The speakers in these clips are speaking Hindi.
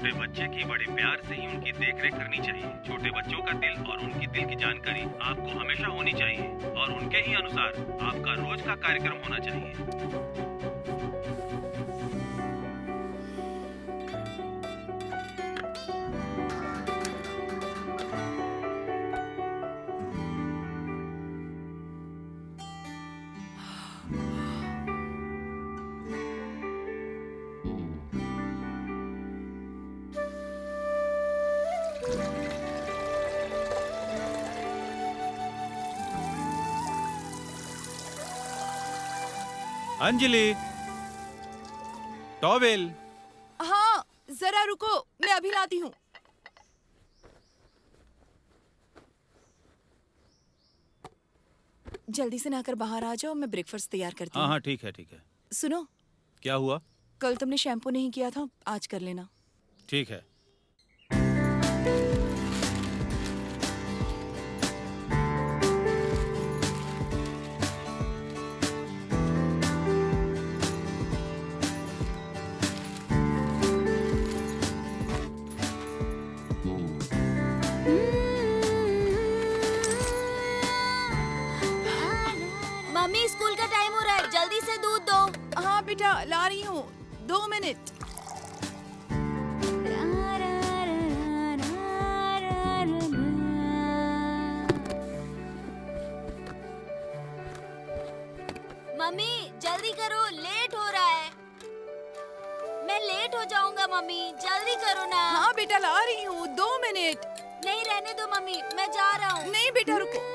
छोटे बच्चे की बड़े प्यार से ही उनकी देखरेख करनी चाहिए। छोटे बच्चों का दिल और उनकी दिल की जानकारी आपको हमेशा होनी चाहिए और उनके ही अनुसार आपका रोज का कार्यक्रम होना चाहिए। अंजलि, टॉवेल। हाँ जरा रुको, मैं अभी लाती हूँ। जल्दी से नहाकर बाहर आ जाओ, मैं ब्रेकफास्ट तैयार करती हूँ। हाँ ठीक है ठीक है। सुनो, क्या हुआ? कल तुमने शैम्पू नहीं किया था, आज कर लेना। ठीक है। मम्मी स्कूल का टाइम हो रहा है, जल्दी से दूध दो। हाँ बेटा ला रही हूँ, 2 मिनट। मम्मी जल्दी करो, लेट हो रहा है। मैं लेट हो जाऊंगा मम्मी, जल्दी करो ना। हाँ बेटा ला रही हूँ, 2 मिनट। नहीं रहने दो मम्मी, मैं जा रहा हूँ। नहीं बेटा रुको।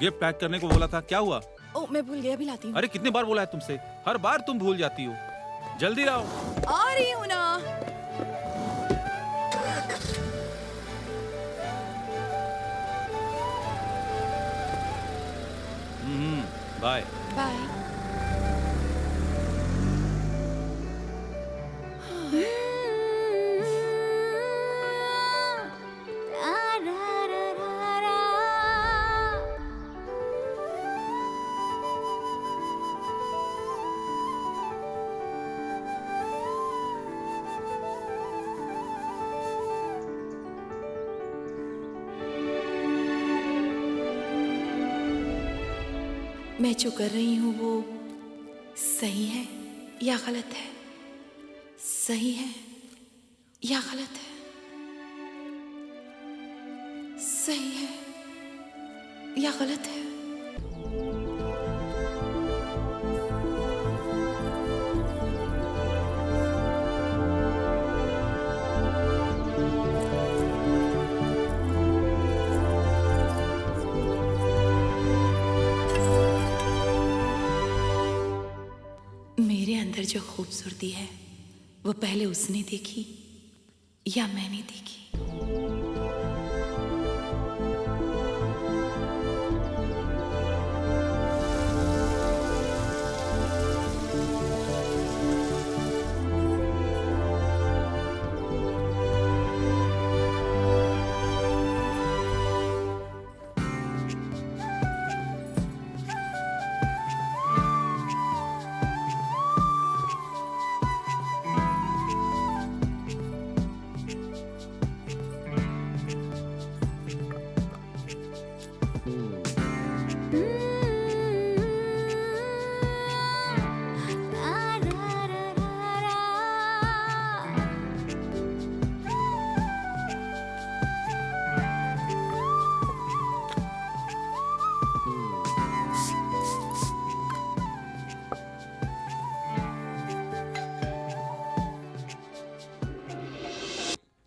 गिफ्ट पैक करने को बोला था, क्या हुआ? ओ मैं भूल गया, अभी लाती हूँ। अरे कितनी बार बोला है तुमसे, हर बार तुम भूल जाती हो। जल्दी लाओ। आ रही हूँ ना। Bye bye. मैं जो कर रही हूँ वो सही है या गलत है? सही है या गलत है? सही है या गलत है? मेरे अंदर जो खूबसूरती है वो पहले उसने देखी या मैंने देखी?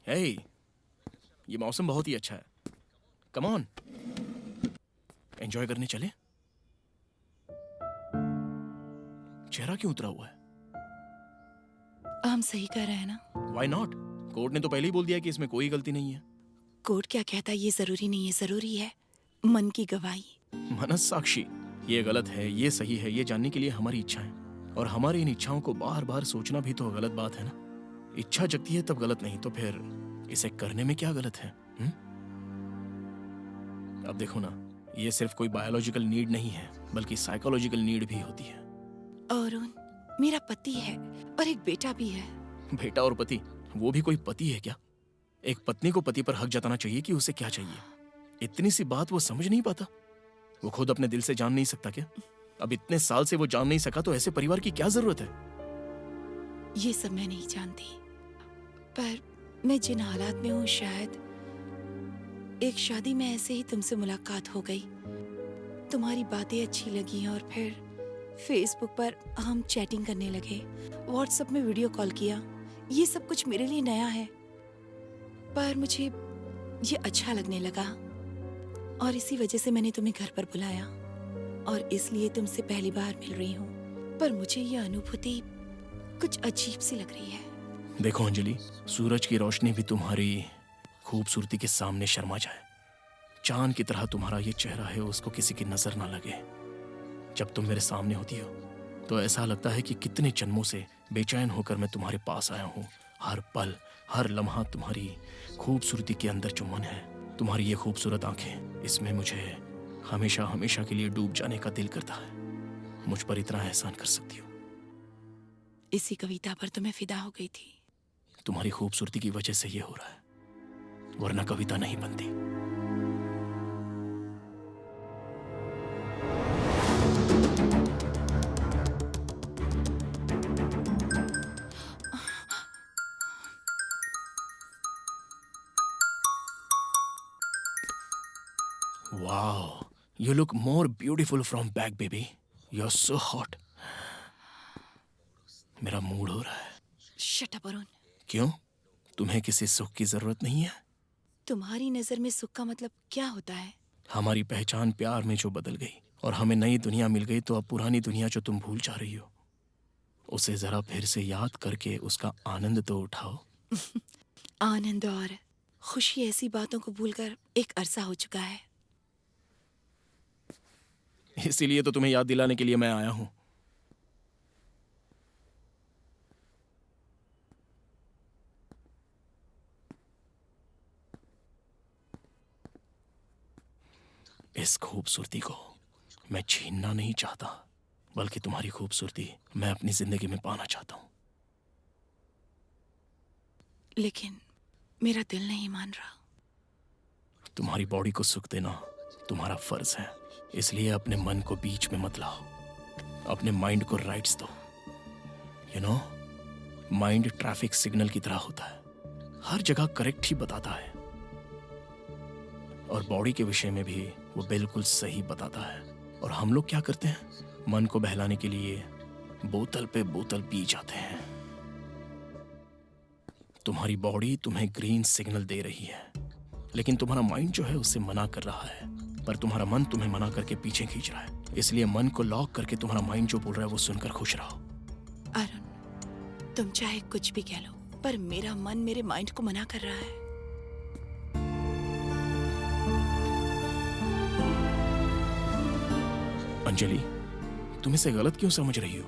हे, ये मौसम बहुत ही अच्छा है। कम ऑन, एंजॉय करने चले। चेहरा क्यों उतरा हुआ है? हम सही कर रहे हैं ना? Why not? कोर्ट ने तो पहले ही बोल दिया कि इसमें कोई गलती नहीं है। कोर्ट क्या कहता है ये जरूरी नहीं है, जरूरी है मन की गवाही। मनस साक्षी, ये गलत है, ये सही है, ये जानने के लिए हमारी इच्छा है, और हमारी इन इच्छाओं को बार बार सोचना भी तो गलत बात है ना। इच्छा जगती है तब गलत नहीं, तो फिर इसे करने में क्या गलत है? अब देखो ना, ये सिर्फ कोई बायोलॉजिकल नीड नहीं है, बल्कि साइकोलॉजिकल नीड भी होती है। अरुण, मेरा पति है और एक बेटा भी है। बेटा और पति, वो भी कोई पति है क्या? एक पत्नी को पति पर हक जताना चाहिए कि उसे क्या चाहिए। इतनी सी बात वो समझ नहीं पाता? वो खुद अपने दिल से जान नहीं सकता क्या? अब इतने साल से वो जान नहीं सका तो ऐसे परिवार की क्या जरूरत है? ये सब मैं नहीं जानती, पर मैं जिन हालात में हूँ, शायद एक शादी में ऐसे ही तुमसे मुलाकात हो गई, तुम्हारी बातें अच्छी लगी और फिर फेसबुक पर हम चैटिंग करने लगे, व्हाट्सएप में वीडियो कॉल किया। ये सब कुछ मेरे लिए नया है, पर मुझे ये अच्छा लगने लगा और इसी वजह से मैंने तुम्हें घर पर बुलाया और इसलिए तुमसे पहली बार मिल रही हूँ। पर मुझे ये अनुभूति कुछ अजीब सी लग रही है। देखो अंजलि, सूरज की रोशनी भी तुम्हारी खूबसूरती के सामने शर्मा जाए। चांद की तरह तुम्हारा ये चेहरा है, उसको किसी की नजर ना लगे। जब तुम मेरे सामने होती हो तो ऐसा लगता है कि कितने जन्मों से बेचैन होकर मैं तुम्हारे पास आया हूँ। हर पल, हर लम्हा तुम्हारी खूबसूरती के अंदर जो मन है, तुम्हारी ये खूबसूरत आंखें, इसमें मुझे हमेशा हमेशा के लिए डूब जाने का दिल करता है। मुझ पर इतना एहसान कर सकती हो। इसी कविता पर तो मैं फिदा हो गई थी। तुम्हारी खूबसूरती की वजह से ये हो रहा है, वरना कविता नहीं बनती। Wow, you look more beautiful from back, baby. You're so hot. मेरा मूड हो रहा है। शट अप अरुण, क्यों? तुम्हें किसी सुख की जरूरत नहीं है? तुम्हारी नजर में सुख का मतलब क्या होता है? हमारी पहचान प्यार में जो बदल गई और हमें नई दुनिया मिल गई, तो अब पुरानी दुनिया जो तुम भूल जा रही हो, उसे जरा फिर से याद करके उसका आनंद तो उठाओ। आनंद और खुशी ऐसी बातों को भूलकर एक अरसा हो चुका है। इसीलिए तो तुम्हें याद दिलाने के लिए मैं आया हूं। इस खूबसूरती को मैं छीनना नहीं चाहता, बल्कि तुम्हारी खूबसूरती मैं अपनी जिंदगी में पाना चाहता हूं। लेकिन मेरा दिल नहीं मान रहा। तुम्हारी बॉडी को सुख देना तुम्हारा फर्ज है, इसलिए अपने मन को बीच में मत लाओ। अपने माइंड को राइट्स दो। You know, mind traffic signal की तरह होता है, हर जगह करेक्ट ही बताता है, और बॉडी के विषय में भी वो बिल्कुल सही बताता है। और हम लोग क्या करते हैं? मन को बहलाने के लिए बोतल पे बोतल पी जाते हैं। तुम्हारी बॉडी तुम्हें ग्रीन सिग्नल दे रही है, लेकिन तुम्हारा माइंड जो है उससे मना कर रहा है, पर तुम्हारा मन तुम्हें मना करके पीछे खींच रहा है। इसलिए मन को लॉक करके तुम्हारा माइंड जो बोल रहा है वो सुनकर खुश रहो। अरुण, तुम चाहे कुछ भी कह लो, पर मेरा मन मेरे माइंड को मना कर रहा है। अंजलि, तुम इसे गलत क्यों समझ रही हो?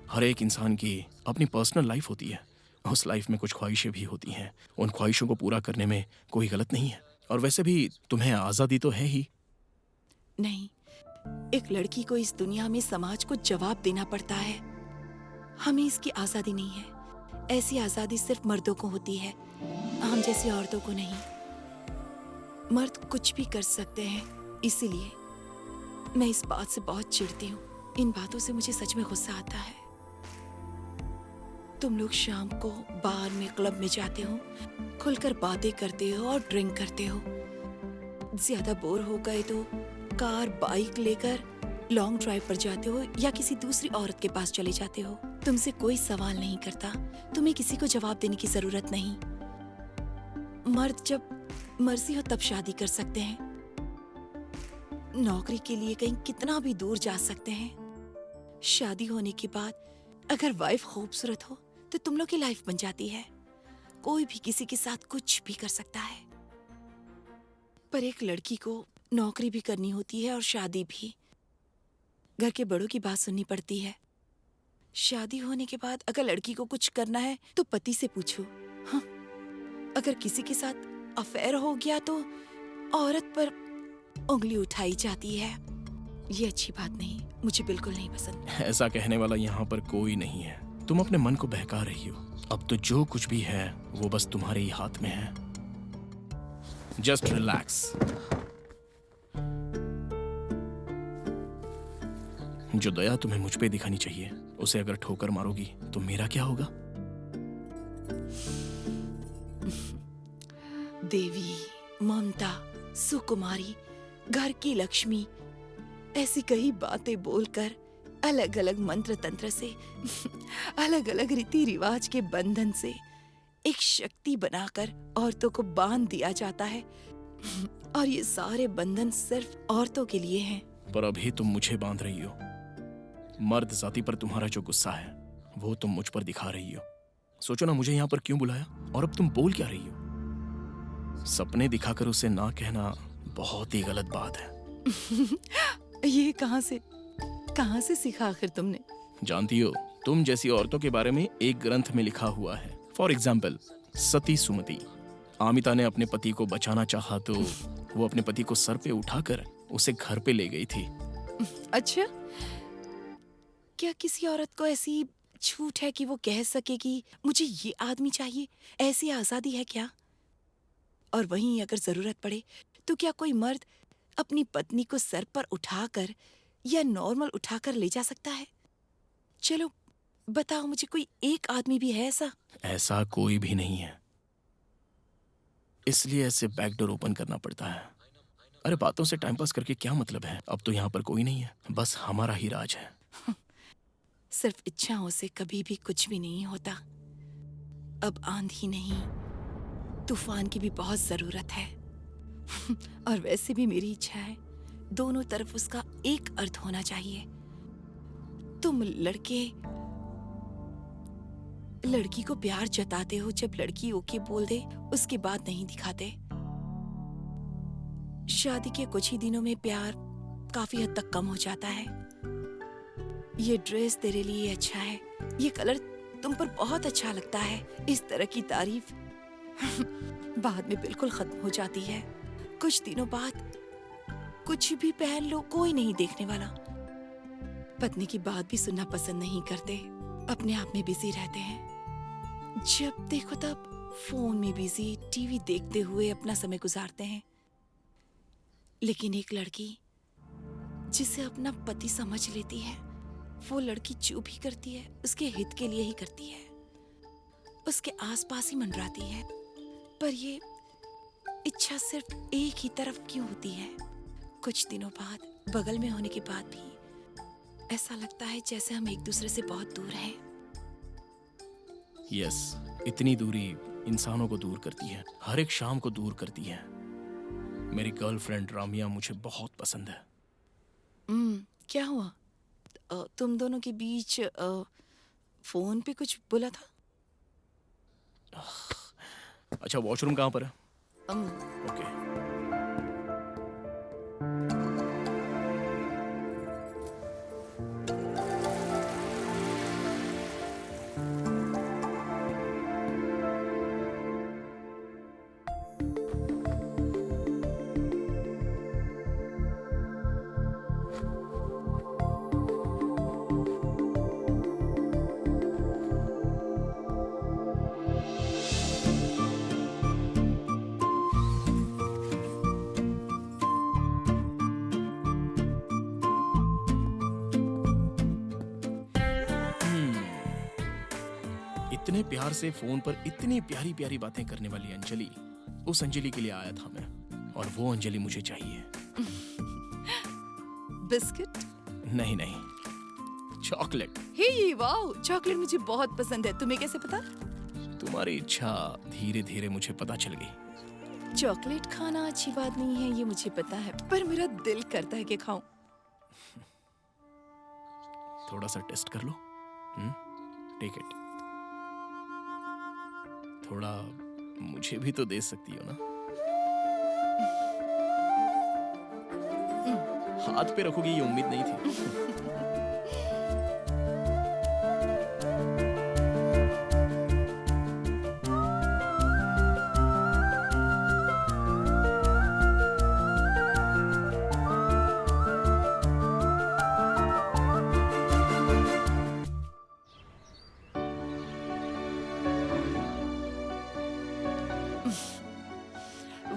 हर एक इंसान की अपनी पर्सनल लाइफ होती है, उस लाइफ में कुछ ख्वाहिशें भी होती हैं। उन ख्वाहिशों को पूरा करने में कोई गलत नहीं है, और वैसे भी तुम्हें आज़ादी तो है ही। नहीं, एक लड़की को इस दुनिया में समाज को जवाब देना पड़ता है। हमें इसकी आज़ादी नहीं है। ऐसी आज़ादी सिर्फ मर्दों को होती है, हम जैसी औरतों को नहीं। मर्द कुछ भी कर सकते हैं, इसीलिए मैं इस बात से बहुत चिढ़ती हूँ। इन बातों से मुझे सच में गुस्सा आता है। तुम लोग शाम को बार में, क्लब में जाते हो, खुलकर बातें करते हो और ड्रिंक करते हो। ज्यादा बोर हो गए तो कार, बाइक लेकर लॉन्ग ड्राइव पर जाते हो या किसी दूसरी औरत के पास चले जाते हो। तुमसे कोई सवाल नहीं करता, तुम्हें किसी को जवाब देने की जरूरत नहीं। मर्द जब मर्जी हो तब शादी कर सकते हैं, नौकरी के लिए कहीं कितना भी दूर जा सकते हैं। शादी होने के बाद अगर वाइफ खूबसूरत हो तो तुम लोग की लाइफ बन जाती है। कोई भी किसी के साथ कुछ भी कर सकता है, पर एक लड़की को नौकरी भी करनी होती है और शादी भी। घर के बड़ों की बात सुननी पड़ती है। शादी होने के बाद अगर लड़की को कुछ करना है तो पति से पूछो। हाँ, अगर किसी के साथ अफेयर हो गया तो औरत पर उंगली उठाई जाती है। ये अच्छी बात नहीं, मुझे बिल्कुल नहीं पसंद। ऐसा कहने वाला यहाँ पर कोई नहीं है। तुम अपने मन को बहका रही हो। अब तो जो कुछ भी है वो बस तुम्हारे ही हाथ में है। Just relax. जो दया तुम्हें मुझ पे दिखानी चाहिए, उसे अगर ठोकर मारोगी तो मेरा क्या होगा? देवी, ममता, सुकुमारी, घर की लक्ष्मी, ऐसी कई बातें बोलकर अलग अलग मंत्र तंत्र से अलग अलग रीति रिवाज के बंधन से एक शक्ति बनाकर औरतों को बांध दिया जाता है। और ये सारे बंधन सिर्फ औरतों के लिए हैं। पर अभी तुम मुझे बांध रही हो। मर्द जाति पर तुम्हारा जो गुस्सा है वो तुम मुझ पर दिखा रही हो। सोचो ना, मुझे यहाँ पर क्यों बुलाया और अब तुम बोल क्या रही हो? सपने दिखाकर उसे ना कहना बहुत ही गलत बात है। ये कहाँ से सीखा आखिर तुमने? जानती हो, तुम जैसी औरतों के बारे में एक ग्रंथ में लिखा हुआ है। फॉर एग्जाम्पल, सती सुमति। आमिता ने अपने पति को बचाना चाहा तो वो अपने पति को सर पे उठाकर उसे घर पे ले गई थी। अच्छा, क्या किसी औरत को ऐसी छूट है कि वो कह सके कि मुझे ये आदमी चाहिए? ऐसी आजादी है क्या? और वहीं अगर जरूरत पड़े तो क्या कोई मर्द अपनी पत्नी को सर पर उठाकर या नॉर्मल उठाकर ले जा सकता है? चलो बताओ, मुझे कोई एक आदमी भी है ऐसा? ऐसा कोई भी नहीं है, इसलिए ऐसे बैकडोर ओपन करना पड़ता है। अरे बातों से टाइम पास करके क्या मतलब है? अब तो यहाँ पर कोई नहीं है, बस हमारा ही राज है। सिर्फ इच्छाओं से कभी भी कुछ भी नहीं होता। अब आंधी नहीं, तूफान की भी बहुत जरूरत है। और वैसे भी मेरी इच्छा है, दोनों तरफ उसका एक अर्थ होना चाहिए। तुम लड़की को प्यार जताते हो, जब लड़की ओके बोल दे उसके बाद नहीं दिखाते। शादी के कुछ ही दिनों में प्यार काफी हद तक कम हो जाता है। ये ड्रेस तेरे लिए अच्छा है, ये कलर तुम पर बहुत अच्छा लगता है, इस तरह की तारीफ बाद में बिल्कुल खत्म हो जाती है। कुछ दिनों बाद कुछ भी पहन लो, कोई नहीं देखने वाला। पत्नी की बात भी सुनना पसंद नहीं करते, अपने आप में बिजी रहते हैं। जब देखो तब फोन में बिजी, टीवी देखते हुए अपना समय गुजारते हैं। लेकिन एक लड़की जिसे अपना पति समझ लेती है, वो लड़की जो भी करती है उसके हित के लिए ही करती है, उसके आसपास ही मंडराती है। पर ये इच्छा सिर्फ एक ही तरफ क्यों होती है? कुछ दिनों बाद, बगल में होने के बाद भी ऐसा लगता है जैसे हम एक दूसरे से बहुत दूर हैं। यस, इतनी दूरी इंसानों को दूर करती है, हर एक शाम को दूर करती है। मेरी गर्लफ्रेंड रामिया मुझे बहुत पसंद है। क्या हुआ? तुम दोनों के बीच फोन पे कुछ बोला था? अच्छा, वॉशरूम कहाँ पर है? अम, ओके। इतने प्यार से फोन पर इतनी प्यारी प्यारी बातें करने वाली अंजलि, उस अंजलि के लिए आया था मैं, और वो अंजलि मुझे चाहिए। बिस्किट? नहीं नहीं, चॉकलेट। हे वाओ, चॉकलेट मुझे बहुत पसंद है। तुम्हें कैसे पता? तुम्हारी इच्छा धीरे धीरे मुझे पता चल गई। चॉकलेट खाना अच्छी बात नहीं है, ये मुझे पता है, पर मेरा दिल करता है कि खाऊं। थोड़ा सा टेस्ट कर लो। Take it. थोड़ा मुझे भी तो दे सकती हो ना? हाथ पे रखोगी ये उम्मीद नहीं थी।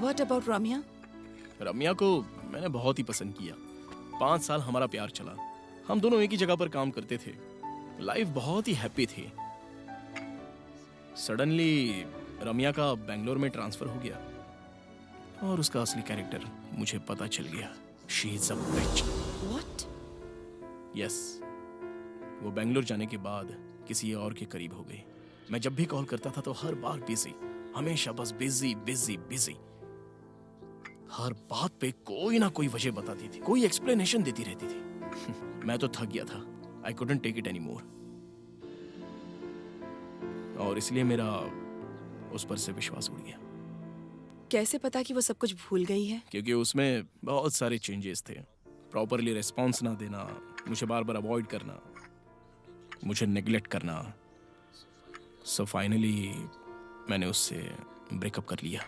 व्हाट अबाउट रम्या? रम्या को मैंने बहुत ही पसंद किया। 5 साल हमारा प्यार चला। हम दोनों एक ही जगह पर काम करते थे। लाइफ बहुत ही हैप्पी थी। सडनली रम्या का बेंगलोर में ट्रांसफर हो गया और उसका असली कैरेक्टर मुझे पता चल गया। She is a bitch. What? Yes, वो बेंगलोर जाने के बाद किसी और के करीब हो गई। मैं जब भी कॉल करता था तो हर बार बिजी, हमेशा बस बिजी बिजी बिजी। हर बात पे कोई ना कोई वजह बताती थी, कोई एक्सप्लेनेशन देती रहती थी। मैं तो थक गया था। I couldn't take it any more. और इसलिए मेरा उस पर से विश्वास उड़ गया। कैसे पता कि वो सब कुछ भूल गई है? क्योंकि उसमें बहुत सारे चेंजेस थे। प्रॉपरली रिस्पॉन्स ना देना, मुझे बार बार अवॉइड करना, मुझे नेग्लेक्ट करना। सो फाइनली मैंने उससे ब्रेकअप कर लिया।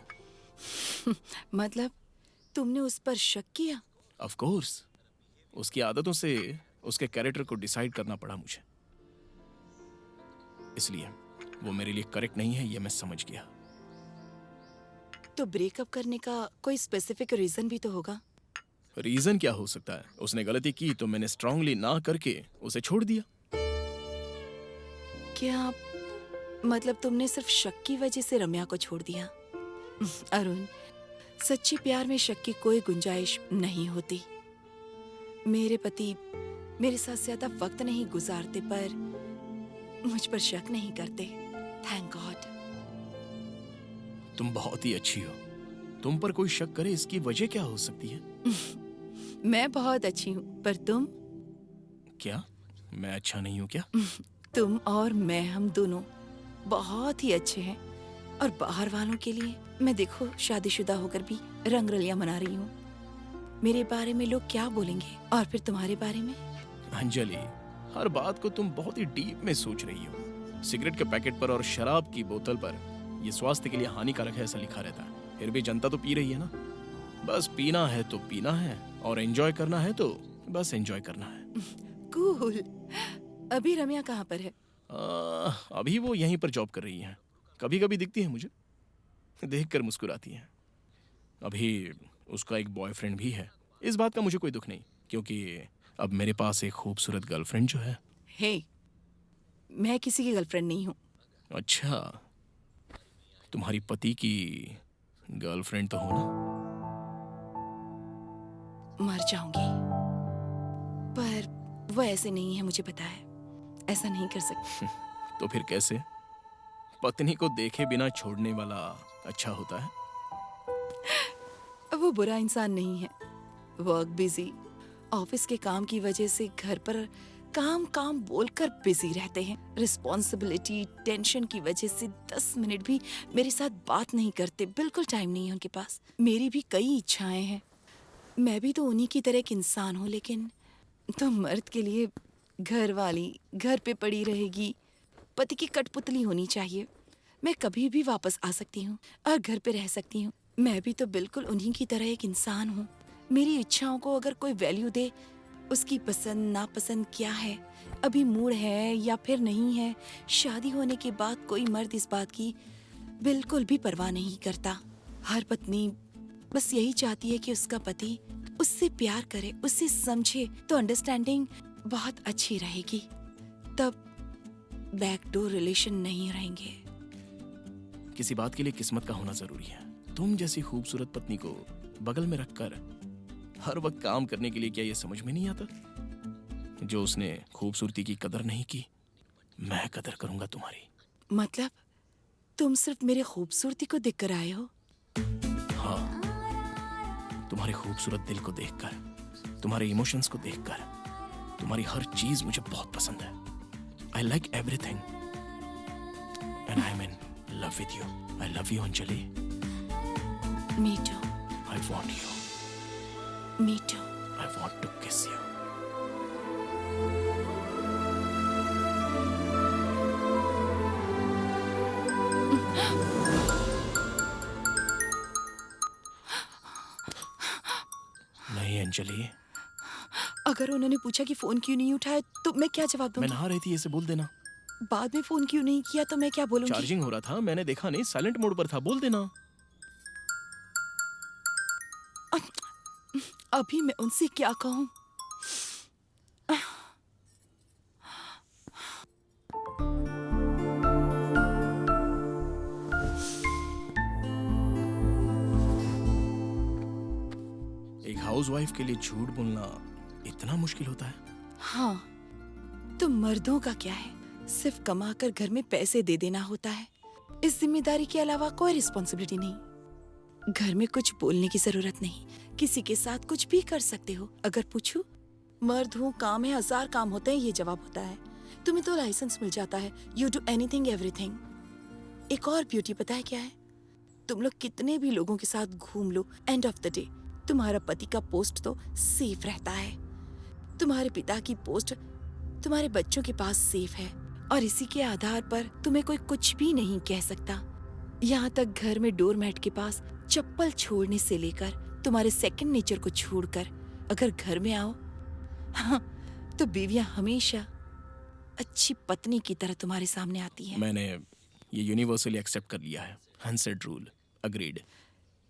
मतलब तुमने उस पर शक किया? ऑफ कोर्स, उसकी आदतों से उसके कैरेक्टर को डिसाइड करना पड़ा मुझे। इसलिए वो मेरे लिए करेक्ट नहीं है, ये मैं समझ गया। तो ब्रेकअप करने का कोई स्पेसिफिक रीजन भी तो होगा। रीजन क्या हो सकता है? उसने गलती की तो मैंने स्ट्रांगली ना करके उसे छोड़ दिया। क्या मतलब तुमने सिर्फ शक की वजह से रम्या को छोड़ दिया? अरुण, सच्ची प्यार में शक की कोई गुंजाइश नहीं होती। मेरे पति मेरे साथ ज्यादा वक्त नहीं गुजारते पर मुझ पर शक नहीं करते। Thank God. तुम बहुत ही अच्छी हो। तुम पर कोई शक करे इसकी वजह क्या हो सकती है? मैं बहुत अच्छी हूँ, पर तुम? क्या मैं अच्छा नहीं हूँ क्या? तुम और मैं, हम दोनों बहुत ही अच्छे हैं। और बाहर वालों के लिए मैं देखो शादीशुदा होकर भी रंग रलियां मना रही हूँ। मेरे बारे में लोग क्या बोलेंगे, और फिर तुम्हारे बारे में? अंजलि, हर बात को तुम बहुत ही डीप में सोच रही हो। सिगरेट के पैकेट पर और शराब की बोतल पर ये स्वास्थ्य के लिए हानिकारक है ऐसा लिखा रहता है, फिर भी जनता तो पी रही है ना। बस पीना है तो पीना है, और एंजॉय करना है तो बस एंजॉय करना है। कूल। अभी रम्या कहाँ पर है? अभी वो यहीं पर जॉब कर रही है। कभी कभी दिखती है मुझे, देखकर मुस्कुराती है। अभी उसका एक बॉयफ्रेंड भी है। इस बात का मुझे कोई दुख नहीं, क्योंकि अब मेरे पास एक खूबसूरत गर्लफ्रेंड जो है। हे, मैं किसी की गर्लफ्रेंड नहीं हूँ। अच्छा, तुम्हारी पति की गर्लफ्रेंड तो हो ना? मर जाऊंगी, पर वो ऐसे नहीं है, मुझे पता है। ऐसा नहीं कर सकती। तो फिर कैसे? पत्नी को देखे बिना छोड़ने वाला अच्छा होता है? वो बुरा इंसान नहीं है। वर्क बिजी, ऑफिस के काम की वजह से घर पर काम काम बोलकर बिजी रहते हैं। रिस्पॉन्सिबिलिटी, टेंशन की वजह से 10 मिनट भी मेरे साथ बात नहीं करते। बिल्कुल टाइम नहीं है उनके पास। मेरी भी कई इच्छाएं हैं। मैं भी तो उन्हीं की तरह एक इंसान हूँ, लेकिन तो मर्द के लिए घर वाली घर पे पड़ी रहेगी, पति की कठपुतली होनी चाहिए। मैं कभी भी वापस आ सकती हूँ और घर पे रह सकती हूँ। मैं भी तो बिल्कुल उन्हीं की तरह एक इंसान हूँ। मेरी इच्छाओं को अगर कोई वैल्यू दे, उसकी पसंद नापसंद क्या है, अभी मूड है या फिर नहीं है, शादी होने के बाद कोई मर्द इस बात की बिल्कुल भी परवाह नहीं करता। हर पत्नी बस यही चाहती है कि उसका पति उससे प्यार करे, उससे समझे, तो अंडरस्टैंडिंग बहुत अच्छी रहेगी। तब बैकडोर रिलेशन नहीं रहेंगे। किसी बात के लिए किस्मत का होना जरूरी है। तुम जैसी खूबसूरत पत्नी को बगल में रखकर हर वक्त काम करने के लिए क्या ये समझ में नहीं आता? जो उसने खूबसूरती की कदर नहीं की, मैं कदर करूंगा तुम्हारी। मतलब तुम सिर्फ मेरे खूबसूरती को देखकर आए हो? हाँ, तुम्हारे खूबसूरत दिल को देखकर, तुम्हारे इमोशंस को देखकर, तुम्हारी हर चीज मुझे बहुत पसंद है। I like everything, and I'm in love with you. I love you, Anjali. Me too. I want you. Me too. I want to kiss you. नहीं अंजलि, अगर उन्होंने पूछा कि फोन क्यों नहीं उठाया तो मैं क्या जवाब मैं दूंगी? नहा रही थी, ऐसे बोल देना। बाद में फोन क्यों नहीं किया तो मैं क्या बोलूंगी? चार्जिंग हो रहा था, मैंने देखा नहीं, साइलेंट मोड पर था, बोल देना। अभी मैं उनसे क्या कहूँ? एक हाउसवाइफ के लिए झूठ बोलना इतना मुश्किल होता है? हाँ, तो मर्दों का क्या है? सिर्फ कमाकर घर में पैसे दे देना होता है। इस जिम्मेदारी के अलावा कोई रिस्पॉन्सिबिलिटी नहीं। घर में कुछ बोलने की जरूरत नहीं, किसी के साथ कुछ भी कर सकते हो। अगर पूछूं, मर्द हूँ, काम है, 1000 काम होते हैं, ये जवाब होता है। तुम्हें तो लाइसेंस मिल जाता है, यू डू एनीथिंग एवरीथिंग। एक और ब्यूटी पता है क्या है? तुम लोग कितने भी लोगों के साथ घूम लो, एंड ऑफ द डे तुम्हारा पति का पोस्ट तो सेफ रहता है। तुम्हारे पिता की पोस्ट तुम्हारे बच्चों के पास सेफ है, और इसी के आधार पर तुम्हें कोई कुछ भी नहीं कह सकता। यहाँ तक घर में डोरमैट के पास चप्पल छोड़ने से लेकर तुम्हारे सेकंड नेचर को छोड़कर अगर घर में आओ, हाँ, तो बीवियां हमेशा अच्छी पत्नी की तरह तुम्हारे सामने आती हैं। मैंने ये यूनिवर्सली एक्सेप्ट कर लिया है। Unsaid rule, agreed.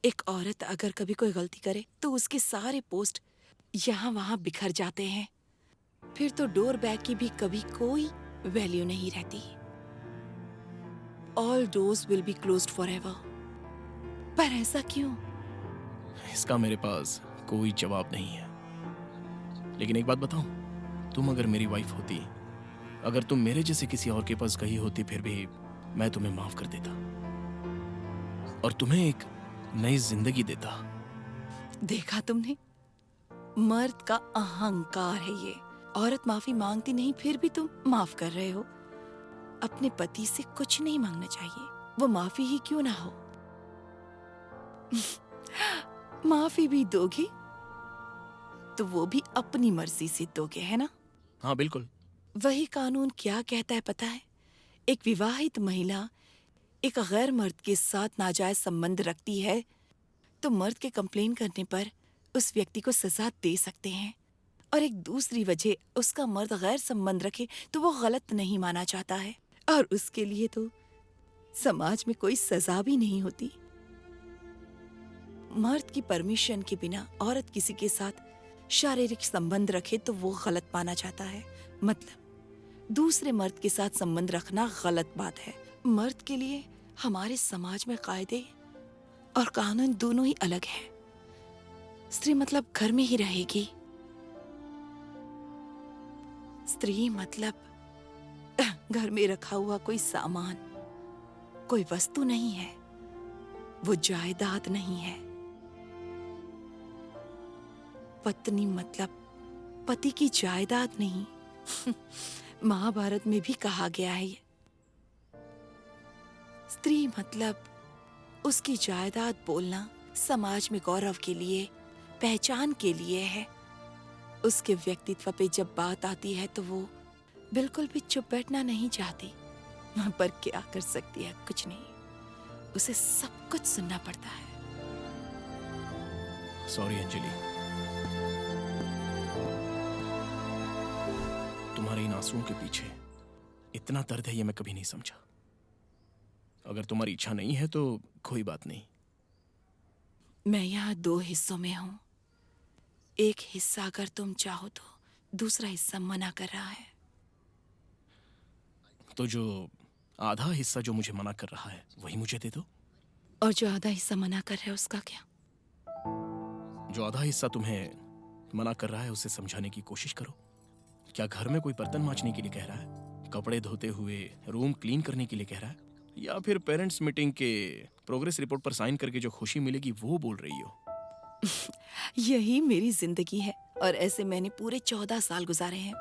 एक औरत अगर कभी कोई गलती करे तो उसके सारे पोस्ट यहाँ वहाँ बिखर जाते हैं। फिर तो डोर बैग की भी कभी कोई वैल्यू नहीं रहती। All doors will be closed forever. पर ऐसा क्यों? इसका मेरे पास कोई जवाब नहीं है। लेकिन एक बात बताऊं, तुम अगर मेरी वाइफ होती, अगर तुम मेरे जैसे किसी और के पास गई होती, फिर भी मैं तुम्हें माफ कर देता और तुम्हें एक नई जिंदगी देता। देखा तुमने, मर्द का अहंकार है ये। औरत माफी मांगती नहीं, फिर भी तुम माफ कर रहे हो। अपने पति से कुछ नहीं मांगना चाहिए, वो माफी ही क्यों ना हो। माफी भी दोगे तो वो भी अपनी मर्जी से दोगे, है ना? हाँ बिल्कुल। वही कानून क्या कहता है पता है? एक विवाहित महिला एक गैर मर्द के साथ नाजायज संबंध रखती है तो मर्द के कंप्लेन करने पर उस व्यक्ति को सजा दे सकते हैं, और एक दूसरी वजह उसका मर्द गैर संबंध रखे तो वो गलत नहीं माना जाता है, और उसके लिए तो समाज में कोई सजा भी नहीं होती। मर्द की परमिशन के बिना औरत किसी के साथ शारीरिक संबंध रखे तो वो गलत माना जाता है। मतलब दूसरे मर्द के साथ संबंध रखना गलत बात है। मर्द के लिए हमारे समाज में कायदे और कानून दोनों ही अलग है। स्त्री मतलब घर में ही रहेगी। स्त्री मतलब घर में रखा हुआ कोई सामान, कोई वस्तु नहीं है, वो जायदाद नहीं है। पत्नी मतलब पति की जायदाद नहीं। महाभारत में भी कहा गया है ये। स्त्री मतलब उसकी जायदाद बोलना समाज में गौरव के लिए, पहचान के लिए है। उसके व्यक्तित्व पे जब बात आती है तो वो बिल्कुल भी चुप बैठना नहीं चाहती, पर क्या कर सकती है? कुछ नहीं, उसे सब कुछ सुनना पड़ता है। सॉरी अंजलि, तुम्हारे इन आंसुओं के पीछे इतना दर्द है ये मैं कभी नहीं समझा। अगर तुम्हारी इच्छा नहीं है तो कोई बात नहीं। मैं यहाँ 2 हिस्सों में हूँ। एक हिस्सा अगर तुम चाहो तो दूसरा हिस्सा मना कर रहा है। तो जो आधा हिस्सा जो मुझे मना कर रहा है वही मुझे दे दो। और जो आधा हिस्सा मना कर रहा है उसका क्या? जो आधा हिस्सा तुम्हें मना कर रहा है उसे समझाने की कोशिश करो। क्या घर में कोई बर्तन मांजने के लिए कह रहा है, कपड़े धोते हुए रूम क्लीन करने के लिए कह रहा है, या फिर पेरेंट्स मीटिंग के प्रोग्रेस रिपोर्ट पर साइन करके जो खुशी मिलेगी वो बोल रही हो? यही मेरी जिंदगी है, और ऐसे मैंने पूरे 14 साल गुजारे हैं।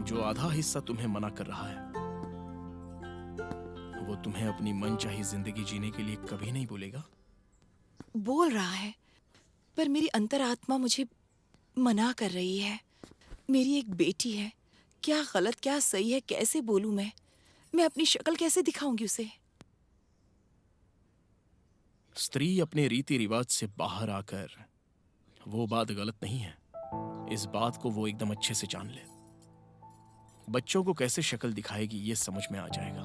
जो आधा हिस्सा तुम्हें मना कर रहा है वो तुम्हें अपनी मनचाही जिंदगी जीने के लिए कभी नहीं बोलेगा। बोल रहा है, पर मेरी अंतरात्मा मुझे मना कर रही है। मेरी एक बेटी है, क्या गलत क्या सही है कैसे बोलूं मैं अपनी शक्ल कैसे दिखाऊंगी उसे? स्त्री अपने रीति रिवाज से बाहर आकर वो बात गलत नहीं है, इस बात को वो एकदम अच्छे से जान ले। बच्चों को कैसे शक्ल दिखाएगी ये समझ में आ जाएगा।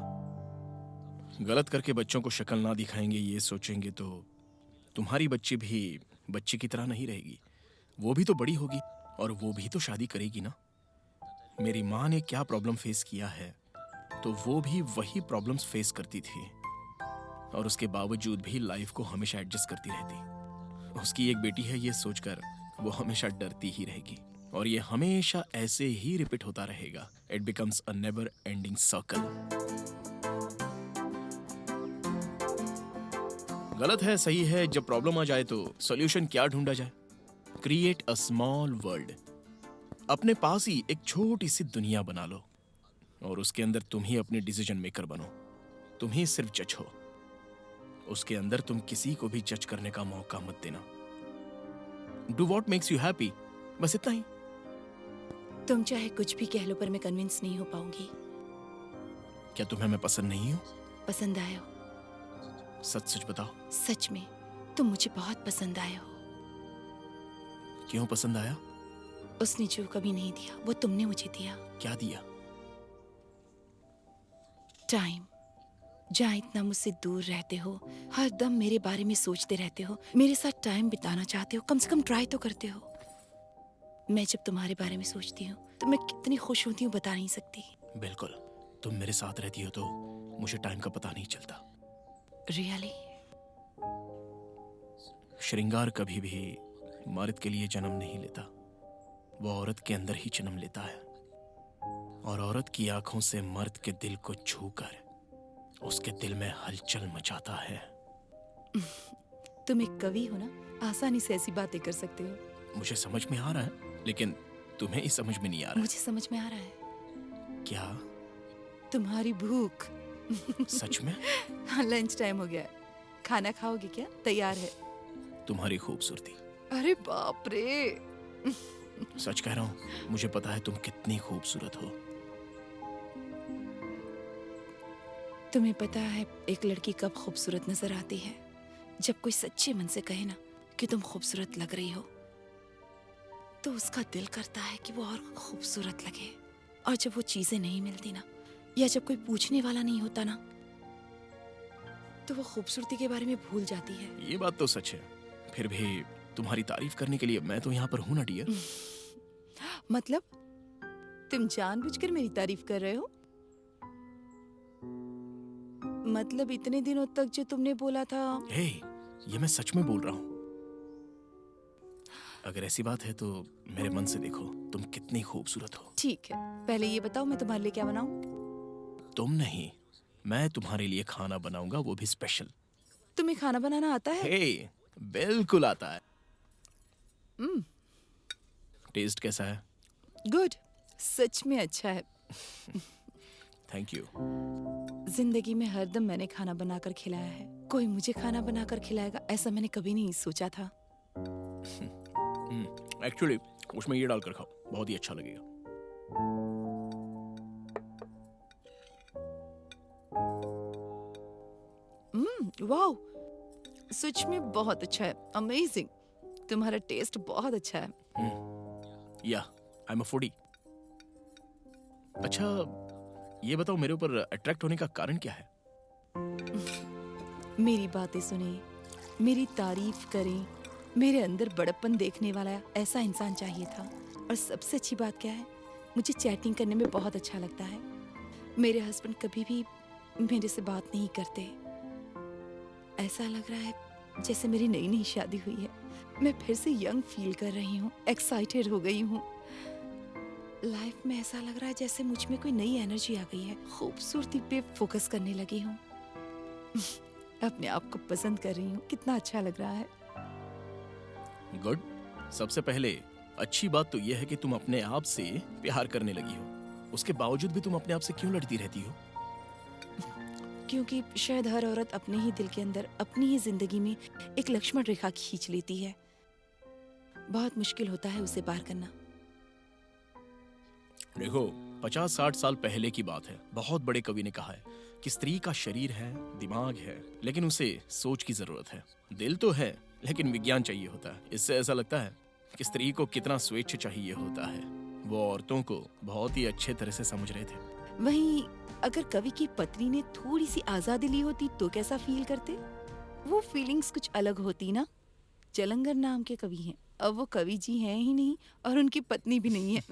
गलत करके बच्चों को शक्ल ना दिखाएंगे ये सोचेंगे तो तुम्हारी बच्ची भी बच्ची की तरह नहीं रहेगी। वो भी तो बड़ी होगी और वो भी तो शादी करेगी ना। मेरी माँ ने क्या प्रॉब्लम फेस किया है तो वो भी वही प्रॉब्लम्स फेस करती थी और उसके बावजूद भी लाइफ को हमेशा एडजस्ट करती रहती। उसकी एक बेटी है ये सोचकर वो हमेशा डरती ही रहेगी और ये हमेशा ऐसे ही रिपीट होता रहेगा। It becomes a never ending circle. गलत है सही है, जब प्रॉब्लम आ जाए तो सॉल्यूशन क्या ढूंढा जाए? Create a small world. अपने पास ही एक छोटी सी दुनिया बना लो और उसके अंदर तुम ही अपने डिसीजन मेकर बनो। तुम ही सिर्फ जज हो। उसके अंदर तुम किसी को भी जज करने का मौका मत देना। Do what makes you happy, बस इतना ही। तुम चाहे कुछ भी कह लो पर मैं कन्विंस नहीं हो पाऊंगी। क्या तुम्हें मैं पसंद नहीं हूं? पसंद आए हो, सच सच बताओ। सच में तुम मुझे बहुत पसंद आए हो। क्यों पसंद आया? उसने जो कभी नहीं दिया वो तुमने मुझे दिया। क्या दिया? टाइम। जहाँ इतना मुझसे दूर रहते हो, हर दम मेरे बारे में सोचते रहते हो, मेरे साथ टाइम बिताना चाहते हो, कम से कम ट्राई तो करते हो। मैं जब तुम्हारे बारे में सोचती हूँ तो मैं कितनी खुश होती हूँ बता नहीं सकती। बिल्कुल, तुम मेरे साथ रहती हो तो मुझे टाइम का पता नहीं चलता। रियली? श्रृंगार कभी भी मर्द के लिए जन्म नहीं लेता, वो औरत के अंदर ही जन्म लेता है और औरत की आंखों से मर्द के दिल को छूकर उसके दिल में हलचल मचाता है। तुम एक कवि हो ना, आसानी से ऐसी बातें कर सकते हो। मुझे समझ में आ रहा है लेकिन तुम्हें ही समझ में नहीं आ रहा। मुझे समझ में आ रहा है। क्या? तुम्हारी भूख। सच में? हाँ, लंच टाइम हो गया है। खाना खाओगे क्या? तैयार है। तुम्हारी खूबसूरती। अरे बाप रे। सच कह रहा हूँ, मुझे पता है तुम कितनी खूबसूरत हो। तुम्हें पता है एक लड़की कब खूबसूरत नजर आती है? जब कोई सच्चे मन से कहे ना कि तुम खूबसूरत लग रही हो तो उसका दिल करता है कि वो और खूबसूरत लगे। और जब वो चीजें नहीं मिलती ना, या जब कोई पूछने वाला नहीं होता ना, तो वो खूबसूरती के बारे में भूल जाती है। ये बात तो सच है, फिर भी तुम्हारी तारीफ करने के लिए मैं तो यहाँ पर हूँ ना डियर। मतलब तुम जानबूझकर मेरी तारीफ कर रहे हो? मतलब इतने दिनों तक जो तुमने बोला था। हे, ये मैं सच में बोल रहा हूँ। अगर ऐसी बात है तो मेरे मन से देखो, तुम कितनी खूबसूरत हो। ठीक है, पहले ये बताओ मैं तुम्हारे लिए क्या बनाऊं? तुम नहीं, मैं तुम्हारे लिए खाना बनाऊंगा, वो भी स्पेशल। तुम्हें खाना बनाना आता है? हे, बिल्कुल आता है। टेस्ट कैसा है? गुड, सच में अच्छा है। Thank you. जिंदगी में हरदम मैंने खाना बनाकर खिलाया है। कोई मुझे खाना बनाकर खिलाएगा ऐसा मैंने कभी नहीं सोचा था। एक्चुअली उसमें ये डालकर खाओ, बहुत ही अच्छा लगेगा। वाओ, सच में बहुत अच्छा है। अमेजिंग, तुम्हारा टेस्ट बहुत अच्छा है। या, आई एम अ फूडी। अच्छा, ये बताओ मेरे ऊपर अट्रैक्ट होने का कारण क्या है? मेरी बातें सुने, मेरी तारीफ करें, मेरे अंदर बड़प्पन देखने वाला ऐसा इंसान चाहिए था। और सबसे अच्छी बात क्या है, मुझे चैटिंग करने में बहुत अच्छा लगता है। मेरे हस्बैंड कभी भी मेरे से बात नहीं करते। ऐसा लग रहा है जैसे मेरी नई नई शादी हुई है। मैं फिर से यंग फील कर रही हूँ, एक्साइटेड हो गई हूँ। लाइफ में ऐसा लग रहा है जैसे मुझ में कोई नई एनर्जी आ गई है। खूबसूरती पे फोकस करने लगी हूँ। अपने आप को पसंद कर रही हूँ। कितना अच्छा लग रहा है। गुड। सबसे पहले अच्छी बात तो यह है कि तुम अपने आप से प्यार करने लगी हो। उसके बावजूद भी तुम अपने आप से क्यों लड़ती रहती हो? क्योंकि शायद हर औरत अपने ही दिल के अंदर, अपनी ही जिंदगी में एक लक्ष्मण रेखा खींच लेती है। बहुत मुश्किल होता है उसे पार करना। देखो, 50-60 साल पहले की बात है। बहुत बड़े कवि ने कहा है कि स्त्री का शरीर है, दिमाग है, लेकिन उसे सोच की जरूरत है। दिल तो है लेकिन विज्ञान चाहिए होता है। इससे ऐसा लगता है कि स्त्री को कितना स्वेच्छ चाहिए होता है। वो औरतों को बहुत ही अच्छे तरह से समझ रहे थे। वहीं अगर कवि की पत्नी ने थोड़ी सी आजादी ली होती तो कैसा फील करते? वो फीलिंग्स कुछ अलग होती ना। चलंगर नाम के कवि हैं, अब वो कवि जी हैं ही नहीं और उनकी पत्नी भी नहीं है।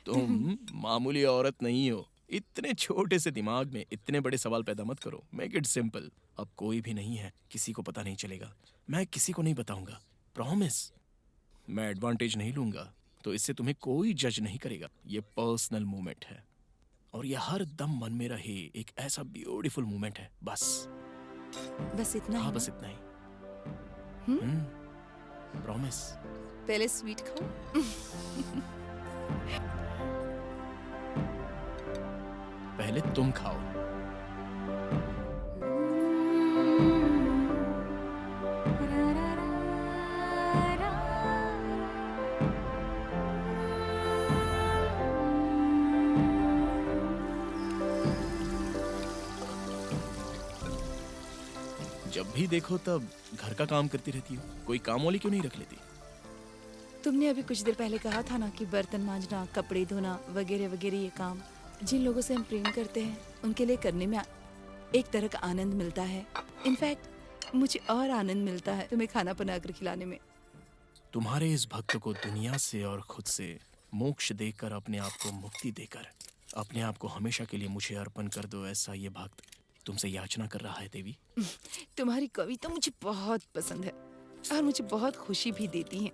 तुम मामूली औरत नहीं हो। इतने छोटे से दिमाग में इतने बड़े सवाल पैदा मत करो। Make it simple. अब कोई भी नहीं है, किसी को पता नहीं चलेगा। मैं किसी को नहीं बताऊंगा, प्रॉमिस। मैं एडवांटेज नहीं लूंगा, तो इससे तुम्हें कोई जज नहीं करेगा। ये पर्सनल मोमेंट है और ये हर दम मन में रहे एक ऐसा ब्यूटीफुल मोमेंट है। बस बस इतना हाँ, ही बस ना? इतना ही। हम्म? प्रॉमिस। पहले स्वीट खाओ। पहले तुम खाओ। जब भी देखो तब घर का काम करती रहती हो। कोई काम वाली क्यों नहीं रख लेती? तुमने अभी कुछ देर पहले कहा था ना कि बर्तन मांजना, कपड़े धोना वगैरह वगैरह ये काम जिन लोगों से हम प्रेम करते हैं उनके लिए करने में एक तरह का आनंद मिलता है। इनफैक्ट मुझे और आनंद मिलता है तुम्हें खाना बनाकर खिलाने में। तुम्हारे इस भक्त को दुनिया से और खुद से मोक्ष देकर, अपने आप को मुक्ति देकर, अपने आप को हमेशा के लिए मुझे अर्पण कर दो, ऐसा ये भक्त तुमसे याचना कर रहा है देवी। तुम्हारी कविता मुझे बहुत पसंद है और मुझे बहुत खुशी भी देती है।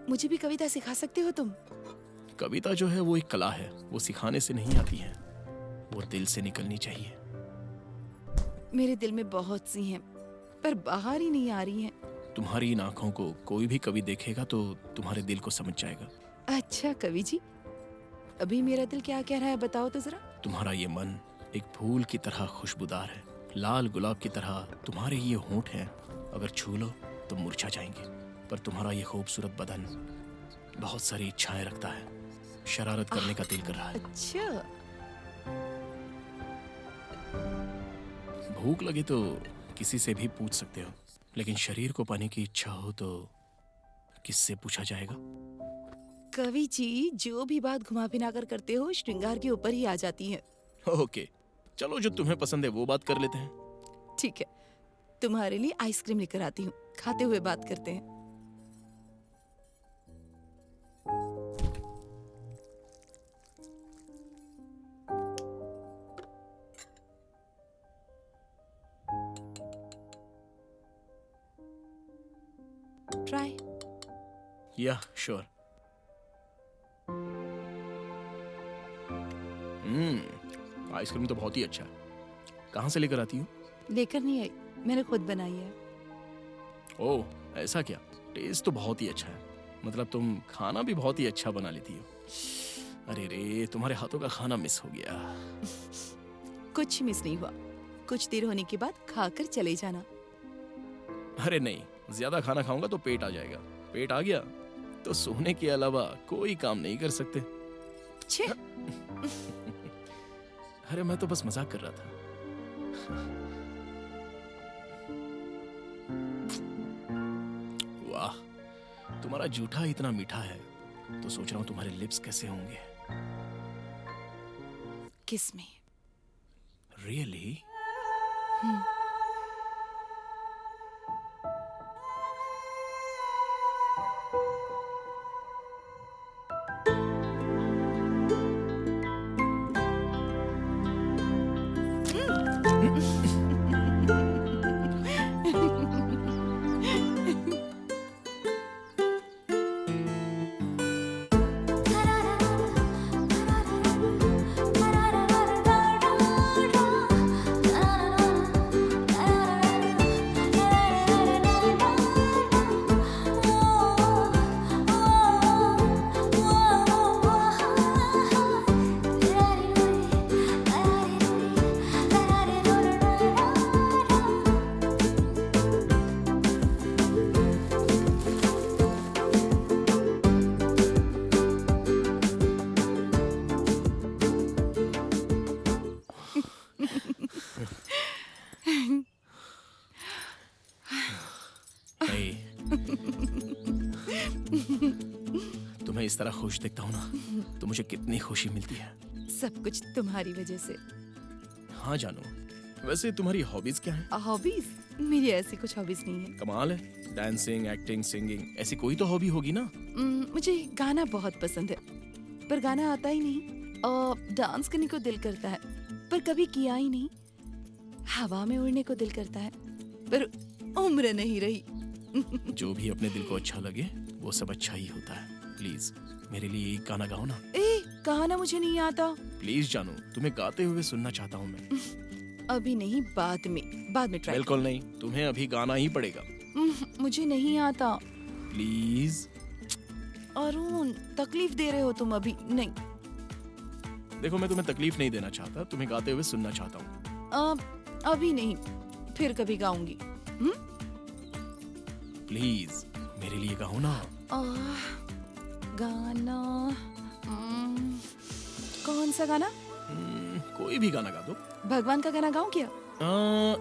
मुझे भी कविता सिखा सकते हो तुम? कविता जो है वो एक कला है, वो सिखाने से नहीं आती है, वो दिल से निकलनी चाहिए। मेरे दिल में बहुत सी हैं पर बाहर ही नहीं आ रही हैं। तुम्हारी इन आंखों को कोई भी कवि देखेगा तो तुम्हारे दिल को समझ जाएगा। अच्छा कवि जी, अभी मेरा दिल क्या कह रहा है बताओ तो जरा। तुम्हारा ये मन एक फूल की तरह खुशबूदार है, लाल गुलाब की तरह तुम्हारे ये होंठ हैं, अगर छू लो तो मुरझा जाएंगे। पर तुम्हारा ये खूबसूरत बदन बहुत सारी इच्छाएं रखता है, शरारत करने का दिल कर रहा है। अच्छा, भूख लगे तो किसी से भी पूछ सकते हो, लेकिन शरीर को पाने की इच्छा हो तो किससे पूछा जाएगा? कवि जी जो भी बात घुमा फिरा कर करते हो श्रृंगार के ऊपर ही आ जाती है। ओके, चलो जो तुम्हें पसंद है वो बात कर लेते हैं। ठीक है, तुम्हारे लिए आइसक्रीम लेकर आती हूँ, खाते हुए बात करते हैं। ट्राई। या श्योर। आइसक्रीम तो बहुत ही अच्छा है। कहाँ से लेकर आती हो? लेकर नहीं आई, मैंने खुद बनाई है। ओह, ऐसा क्या? टेस्ट तो बहुत ही अच्छा है। मतलब तुम खाना भी बहुत ही अच्छा बना लेती हो। अरे रे, तुम्हारे हाथों का खाना मिस हो गया। कुछ मिस नहीं हुआ, कुछ देर होने के बाद खाकर चले जाना। अरे नहीं, ज्यादा खाना खाऊंगा तो पेट आ जाएगा। पेट आ गया तो सोने के अलावा कोई काम नहीं कर सकते। छे, अरे मैं तो बस मजाक कर रहा था। वाह, तुम्हारा जूठा इतना मीठा है तो सोच रहा हूँ तुम्हारे लिप्स कैसे होंगे। किस में? रियली? इस तरह खुश दिखता हूँ ना तो मुझे कितनी खुशी मिलती है। सब कुछ तुम्हारी वजह से। हाँ जानू, वैसे तुम्हारी हॉबीज क्या है? हॉबीज? मेरी ऐसी कुछ हॉबीज नहीं है। कमाल है, डांसिंग, एक्टिंग, सिंगिंग, ऐसी कोई तो हॉबी होगी ना? मुझे गाना बहुत पसंद है, पर गाना आता ही नहीं। और डांस करने को दिल करता है, पर कभी किया ही नहीं। हवा में उड़ने को दिल करता है, पर उम्र नहीं रही। जो भी अपने दिल को अच्छा लगे वो सब अच्छा ही होता है। प्लीज मेरे लिए एक गाना गाओ ना। गाना मुझे नहीं आता। प्लीज जानू, तुम्हें गाते हुए सुनना चाहता हूँ मैं। अभी नहीं, बाद में ट्राई। बिल्कुल नहीं, तुम्हें अभी गाना ही पड़ेगा। मुझे नहीं आता। प्लीज। अरुण, तकलीफ दे रहे हो तुम अभी। नहीं। देखो, मैं तुम्हें तकलीफ नहीं देना चाहता, तुम्हें गाते हुए सुनना चाहता हूँ। अभी नहीं, फिर कभी गाऊंगी। प्लीज मेरे लिए गाओ ना। गाना कौन सा गाना? कोई भी गाना गा दो। भगवान का गाना गाऊं क्या?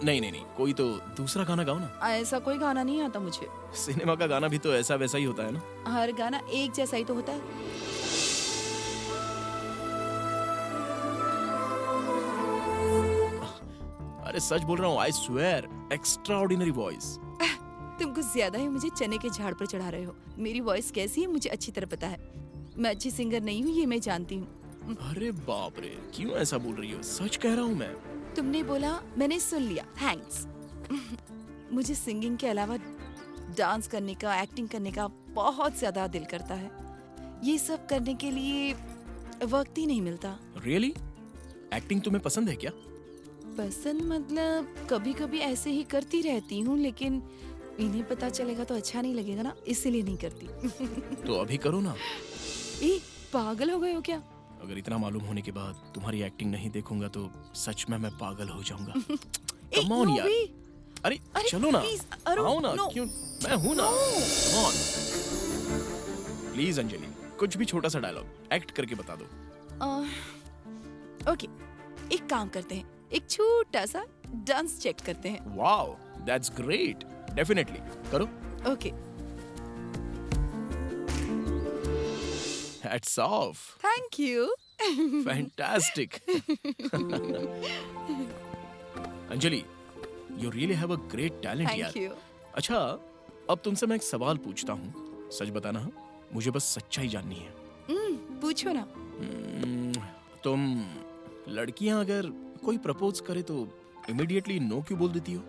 नहीं, कोई तो दूसरा गाना गाओ ना। ऐसा कोई गाना नहीं आता मुझे। सिनेमा का गाना भी तो ऐसा वैसा ही होता है ना। हर गाना एक जैसा ही तो होता है। अरे सच बोल रहा हूँ, आई स्वेयर, एक्स्ट्राऑर्डिनरी वॉइस। तुम कुछ ज्यादा ही मुझे चने के झाड़ पर चढ़ा रहे हो। मेरी वॉइस कैसी है मुझे अच्छी तरह पता है। मैं अच्छी सिंगर नहीं हूँ, ये मैं जानती हूँ। अरे बाप रे, क्यों ऐसा बोल रही हो? सच कह रहा हूँ मैं। तुमने बोला, मैंने सुन लिया, थैंक्स। मुझे सिंगिंग के अलावा डांस करने का, एक्टिंग करने का बहुत ज्यादा दिल करता है। ये सब करने के लिए वक्त ही नहीं मिलता। रियली? एक्टिंग तुम्हें पसंद है क्या? पसंद मतलब कभी कभी ऐसे ही करती रहती हूँ, लेकिन इन्हें पता चलेगा तो अच्छा नहीं लगेगा ना, इसीलिए नहीं करती। तो अभी करो ना। पागल हो गए हो क्या? अगर इतना मालूम होने के बाद तुम्हारी एक्टिंग नहीं देखूंगा तो सच में मैं पागल हो जाऊंगा। कम ऑन यार। अरे चलो ना, आओ ना। क्यों? मैं हूं ना। कम ऑन प्लीज अंजलि, कुछ भी छोटा सा डायलॉग एक्ट करके बता दो। ओके, एक काम करते हैं, एक छोटा सा डांस चेक करते हैं। Wow, that's great. डेफिनेटली करो। Okay. Hats off. Thank you. Fantastic. Anjali, you really have a great talent यार। Thank you. अच्छा, अब तुमसे मैं एक सवाल पूछता हूँ, सच बताना। मुझे बस सच्चाई जाननी है। पूछो ना। तुम लड़कियां अगर कोई प्रपोज करे तो इमीडिएटली नो क्यों बोल देती हो?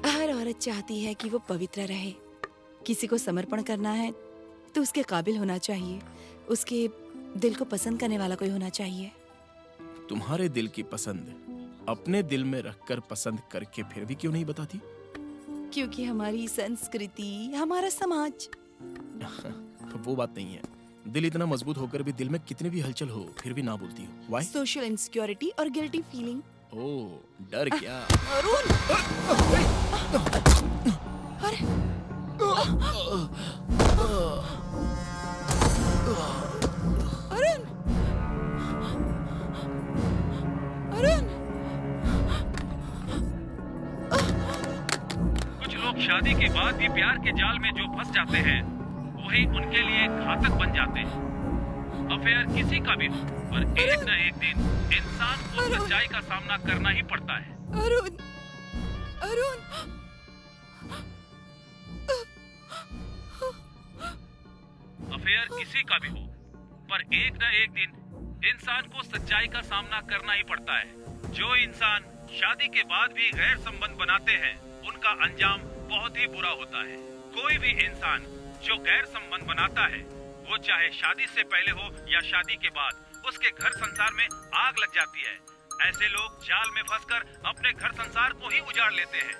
हर औरत चाहती है कि वो पवित्र रहे। किसी को समर्पण करना है तो उसके काबिल होना चाहिए, उसके दिल को पसंद करने वाला कोई होना चाहिए। तुम्हारे दिल की पसंद अपने दिल में रखकर पसंद करके फिर भी क्यों नहीं बताती? क्योंकि हमारी संस्कृति, हमारा समाज। तो वो बात नहीं है। दिल इतना मजबूत होकर भी दिल में कितनी भी हलचल हो फिर भी ना बोलती हो। व्हाई? सोशल इनसिक्योरिटी और गिल्टी फीलिंग। ओह, डर क्या? अरुण! अरे! अरुण! अरुण! कुछ लोग शादी के बाद भी प्यार के जाल में जो फंस जाते हैं, वही उनके लिए घातक बन जाते हैं। अफेयर किसी का भी हो, पर एक न एक दिन इंसान को सच्चाई का सामना करना ही पड़ता है। अरुण! अरुण! अफेयर किसी का भी हो, पर एक न एक दिन इंसान को सच्चाई का सामना करना ही पड़ता है। जो इंसान शादी के बाद भी गैर संबंध बनाते हैं, उनका अंजाम बहुत ही बुरा होता है। कोई भी इंसान जो गैर संबंध बनाता है, वो चाहे शादी से पहले हो या शादी के बाद, उसके घर संसार में आग लग जाती है। ऐसे लोग जाल में फंसकर अपने घर संसार को ही उजाड़ लेते हैं।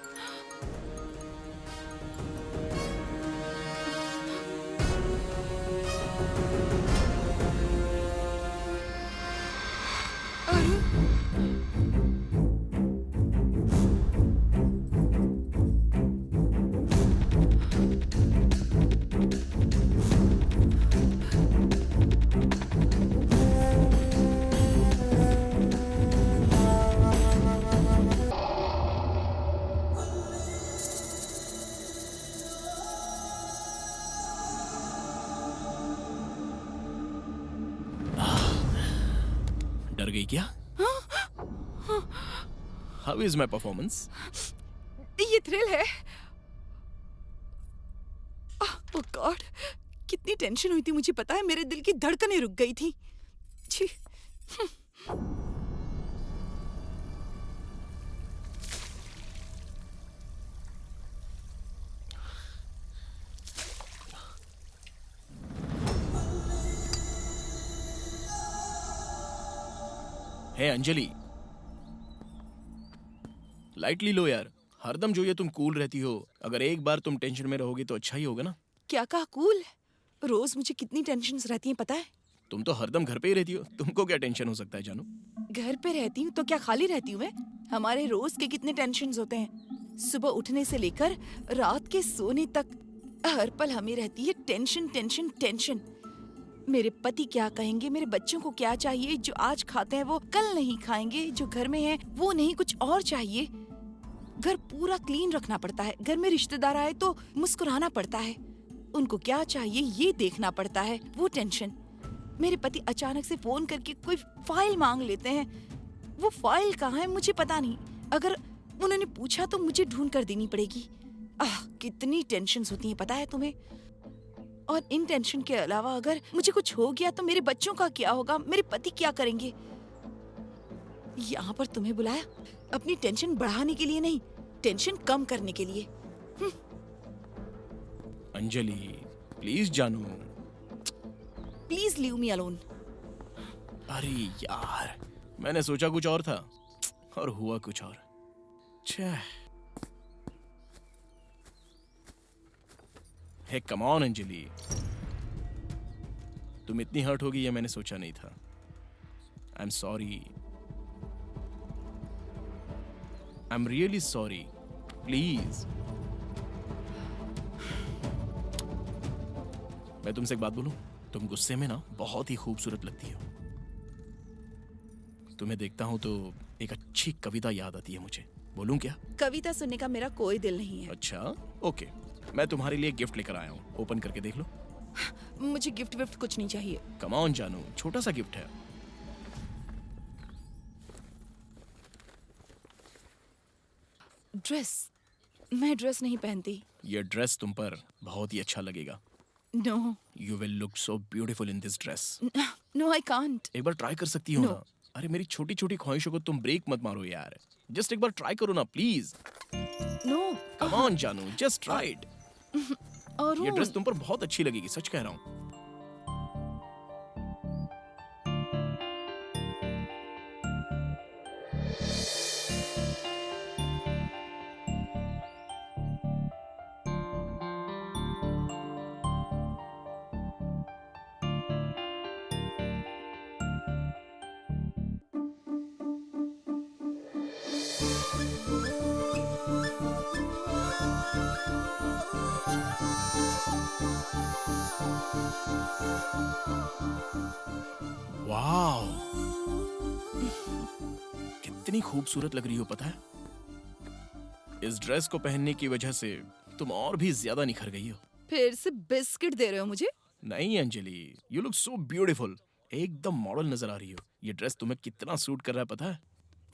गई क्या? How is my performance? ये थ्रिल है। ओह गॉड, कितनी टेंशन हुई थी मुझे पता है, मेरे दिल की धड़कनें रुक गई थी। छी। हे अंजलि, लाइटली लो यार। हरदम जो ये तुम कूल रहती हो, अगर एक बार तुम टेंशन में रहोगी तो अच्छा ही होगा ना। क्या कहा कूल? रोज मुझे कितनी टेंशन्स रहती हैं पता है। तुम तो हरदम घर पे ही रहती हो, तुमको क्या टेंशन हो सकता है जानू? घर पे रहती हूँ तो क्या खाली रहती हूँ मैं? हमारे रोज के कितने टेंशन्स होते हैं, सुबह उठने से लेकर रात के सोने तक हर पल हमें रहती है टेंशन टेंशन टेंशन। मेरे पति क्या कहेंगे, मेरे बच्चों को क्या चाहिए, जो आज खाते हैं वो कल नहीं खाएंगे, जो घर में है वो नहीं कुछ और चाहिए। घर पूरा क्लीन रखना पड़ता है, घर में रिश्तेदार आए तो मुस्कुराना पड़ता है, उनको क्या चाहिए ये देखना पड़ता है, वो टेंशन। मेरे पति अचानक से फोन करके कोई फाइल मांग लेते हैं, वो फाइल कहाँ है मुझे पता नहीं, अगर उन्होंने पूछा तो मुझे ढूंढ कर देनी पड़ेगी। कितनी टेंशन्स होती हैं पता है तुम्हें। और इन टेंशन के अलावा अगर मुझे कुछ हो गया तो मेरे बच्चों का क्या होगा, मेरे पति क्या करेंगे। यहाँ पर तुम्हें बुलाया अपनी टेंशन बढ़ाने के लिए नहीं, टेंशन कम करने के लिए। अंजलि प्लीज जानू। Please leave me alone. अरे यार, मैंने सोचा कुछ और था और हुआ कुछ और। छह। हे कम ऑन अंजलि, तुम इतनी हर्ट होगी ये मैंने सोचा नहीं था। I am sorry, I am really sorry, please. मैं तुमसे एक बात बोलूं, तुम गुस्से में ना बहुत ही खूबसूरत लगती हो। तुम्हें देखता हूं तो एक अच्छी कविता याद आती है मुझे। बोलूं क्या? कविता सुनने का मेरा कोई दिल नहीं है। अच्छा ओके, मैं तुम्हारे लिए गिफ्ट लेकर आया हूँ, ओपन करके देख लो। मुझे गिफ्ट विफ्ट कुछ नहीं चाहिए। कम ऑन जानू, छोटा सा गिफ्ट है। ड्रेस? मैं ड्रेस नहीं पहनती। ये ड्रेस तुम पर बहुत ही अच्छा लगेगा। No you will look so beautiful in this dress. No I can't. एक बार ट्राई कर सकती हो No. ना। अरे मेरी छोटी छोटी ख्वाहिशों को तुम ब्रेक मत मारो यार, जस्ट एक बार ट्राई करो ना प्लीज। नो कम ऑन जानू, जस्ट ट्राई इट। और ये ड्रेस तुम पर बहुत अच्छी लगेगी, सच कह रहा हूँ। वाओ, कितनी खूबसूरत लग रही हो पता है। इस ड्रेस को पहनने की वजह से तुम और भी ज्यादा निखर गई हो। फिर से बिस्किट दे रहे हो मुझे? नहीं Anjali, you look so beautiful, एकदम मॉडल नजर आ रही हो। ये ड्रेस तुम्हें कितना सूट कर रहा है पता है।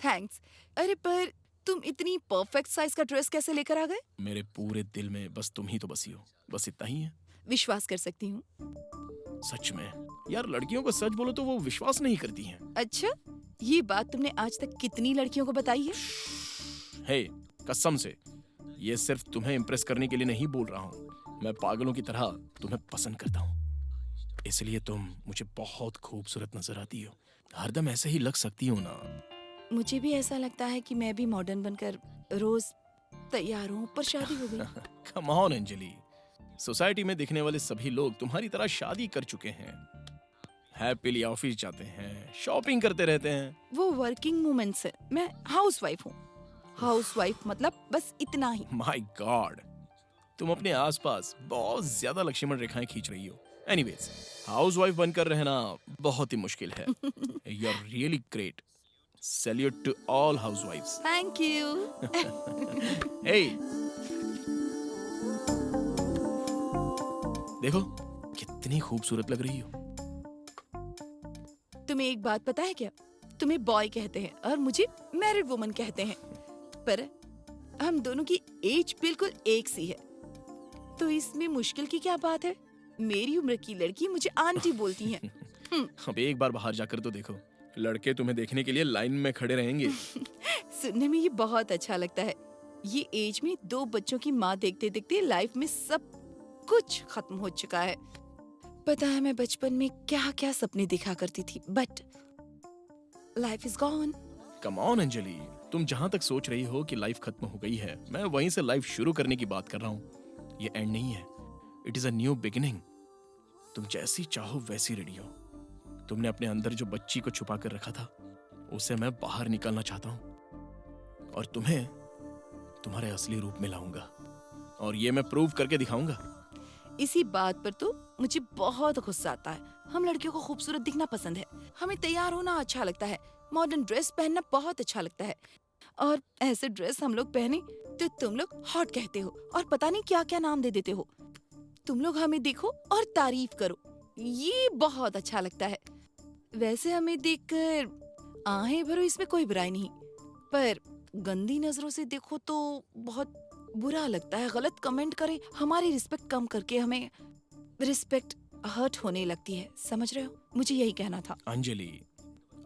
थैंक्स। अरे पर तुम इतनी परफेक्ट साइज का ड्रेस कैसे लेकर आ गए? मेरे पूरे दिल में बस तुम ही तो बसी हो, बस इतना ही है। विश्वास कर सकती हूँ। सच में यार, लड़कियों को सच बोलो तो वो विश्वास नहीं करती हैं। अच्छा, ये बात तुमने आज तक कितनी लड़कियों को बताई है? हे कसम से, ये सिर्फ तुम्हें इम्प्रेस करने के लिए नहीं बोल रहा हूँ। मैं पागलों की तरह तुम्हें पसंद करता हूँ, इसलिए तुम मुझे बहुत खूबसूरत नजर आती हो। हरदम ऐसे ही लग सकती हो ना। मुझे भी ऐसा लगता है कि मैं भी मॉडर्न बनकर रोज तैयार हूँ, पर शादी हो गई। कम ऑन अंजलि, सोसाइटी में दिखने वाले सभी लोग तुम्हारी तरह शादी कर चुके हैं, हैप्पीली ऑफिस जाते हैं, शॉपिंग करते रहते हैं। वो वर्किंग वुमेन्स है, मैं हाउसवाइफ हूँ। हाउसवाइफ मतलब बस इतना ही। माय गॉड, तुम अपने आसपास बहुत ज्यादा लक्ष्मण रेखाएं खींच रही हो। एनीवेज, हाउसवाइफ बनकर रहना बहुत ही मुश्किल है। You are really great. Salute to all housewifes. Thank you. Hey, देखो कितनी खूबसूरत लग रही हो। तुम्हें एक बात पता है क्या? तुम्हें बॉय कहते हैं और मुझे मैरिड वुमन कहते हैं, पर हम दोनों की एज बिल्कुल एक सी है, तो इसमें मुश्किल की क्या बात है? मेरी उम्र की लड़की मुझे आंटी बोलती हैं। अब एक बार बाहर जाकर तो देखो, लड़के तुम्हें देखने के लिए लाइन में खड़े रहेंगे। सुनने में ये बहुत अच्छा लगता है। ये एज में 2 बच्चों की माँ देखते देखते लाइफ में सब कुछ खत्म हो चुका है। पता है मैं बचपन में क्या क्या सपने देखा करती थी, but life is gone. Come on Anjali, तुम जहाँ तक सोच रही हो कि लाइफ खत्म हो गई है, मैं वहीं से लाइफ शुरू करने की बात कर रहा हूँ। ये एंड नहीं है, it is a new beginning. तुम जैसी चाहो वैसी रेडी हो। तुमने अपने अंदर जो बच्ची को छुपा कर रखा था, उसे मैं बाहर निकालना चाहता हूँ और तुम्हें तुम्हारे असली रूप में लाऊंगा, और ये मैं प्रूव करके दिखाऊंगा। इसी बात पर तो मुझे बहुत गुस्सा आता है। हम लड़कियों को खूबसूरत दिखना पसंद है, हमें तैयार होना अच्छा लगता है, मॉडर्न ड्रेस पहनना बहुत अच्छा लगता है, और ऐसे ड्रेस हम लोग पहने तो तुम लोग हॉट कहते हो और पता नहीं क्या क्या नाम दे देते हो। तुम लोग हमें देखो और तारीफ करो, ये बहुत अच्छा लगता है। वैसे हमें देखकर आहें भरो, इसमें कोई बुराई नहीं, पर गंदी नजरों से देखो तो बहुत बुरा लगता है। गलत कमेंट करे, हमारी रिस्पेक्ट कम करके हमें रिस्पेक्ट हर्ट होने लगती है, समझ रहे हो? मुझे यही कहना था। अंजलि,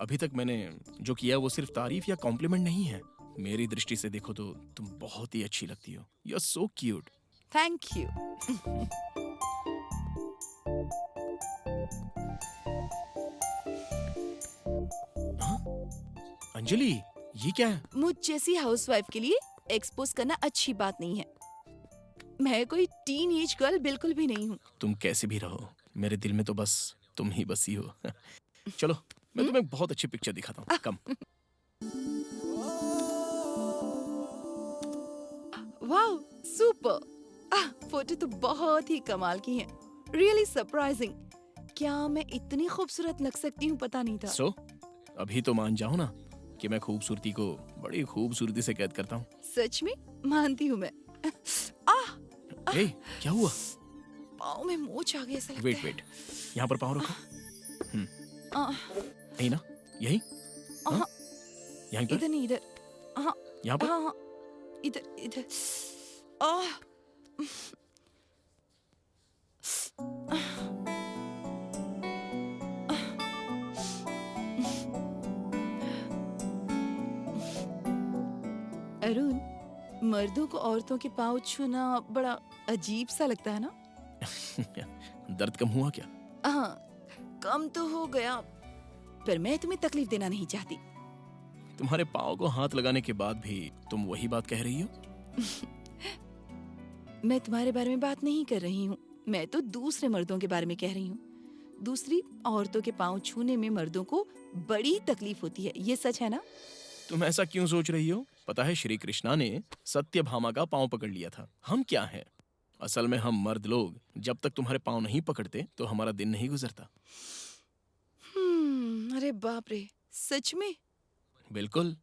अभी तक मैंने जो किया वो सिर्फ तारीफ या कॉम्प्लीमेंट नहीं है। मेरी दृष्टि से देखो तो तुम बहुत ही अच्छी लगती हो। You are so cute. Thank you. Anjali, ये क्या है? मुझ जैसी हाउसवाइफ के लिए एक्सपोज करना अच्छी बात नहीं है। मैं कोई टीन एज गर्ल बिल्कुल भी नहीं हूँ। तुम कैसे भी रहो, मेरे दिल में तो बस तुम ही बसी हो। चलो, मैं तुम्हें बहुत अच्छी पिक्चर दिखाता हूँ। कम। Wow, super. फोटो तो बहुत ही कमाल की है, रियली सरप्राइजिंग। क्या मैं इतनी खूबसूरत लग सकती हूँ? पता नहीं था। सो, अभी तो मान जाओ ना कि मैं खूबसूरती को बड़ी खूबसूरती से कैद करता हूँ। सच में मानती हूँ मैं। ए, क्या हुआ? पाँव में मोच आ गया ऐसा लगता वेट है। वेट, यहाँ पर पाँव रखो। आह, नहीं ना, यही? हाँ? आह, यहीं पर? इधर नहीं, इधर। हाँ यहाँ पर? हाँ हाँ, इधर इधर। आह, अरुण, मर्दों को औरतों के पाँव छूना बड़ा अजीब सा लगता है ना? दर्द कम हुआ क्या? हाँ, कम तो हो गया, पर मैं तुम्हें तकलीफ देना नहीं चाहती। तुम्हारे पाँव को हाथ लगाने के बाद भी तुम वही बात कह रही हो? मैं तुम्हारे बारे में बात नहीं कर रही हूँ, मैं तो दूसरे मर्दों के बारे में कह रही हूँ। दूसरी औरतों के पाँव छूने में मर्दों को बड़ी तकलीफ होती है, ये सच है ना? तुम ऐसा क्यों सोच रही हो? पता है, श्री कृष्णा ने सत्यभामा का पाँव पकड़ लिया था। हम क्या हैं? असल में हम मर्द लोग जब तक तुम्हारे पाँव नहीं पकड़ते तो हमारा दिन नहीं गुजरता। अरे बाप रे, सच में? बिल्कुल,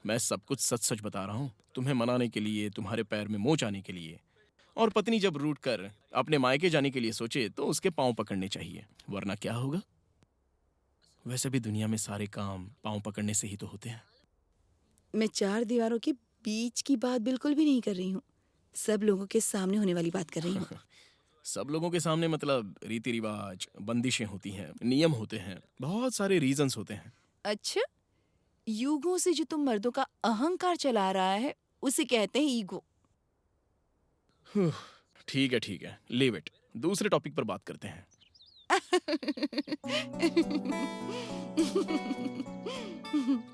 मैं सब कुछ सच सच बता रहा हूँ। तुम्हें मनाने के लिए, तुम्हारे पैर में मोच आने के लिए, और पत्नी जब रूठ कर अपने मायके जाने के लिए सोचे तो उसके पाँव पकड़ने चाहिए, वरना क्या होगा? वैसे भी दुनिया में सारे काम पाँव पकड़ने से ही तो होते हैं। मैं 4 दीवारों के बीच की बात बिल्कुल भी नहीं कर रही हूँ, सब लोगों के सामने होने वाली बात कर रही हूँ। सब लोगों के सामने मतलब रीति रिवाज, बंदिशें होती हैं, नियम होते हैं, बहुत सारे रीजंस होते हैं। अच्छा, युगों से जो तुम मर्दों का अहंकार चला रहा है उसे कहते हैं ईगो। ठीक है, लीव इट। दूसरे टॉपिक पर बात करते हैं।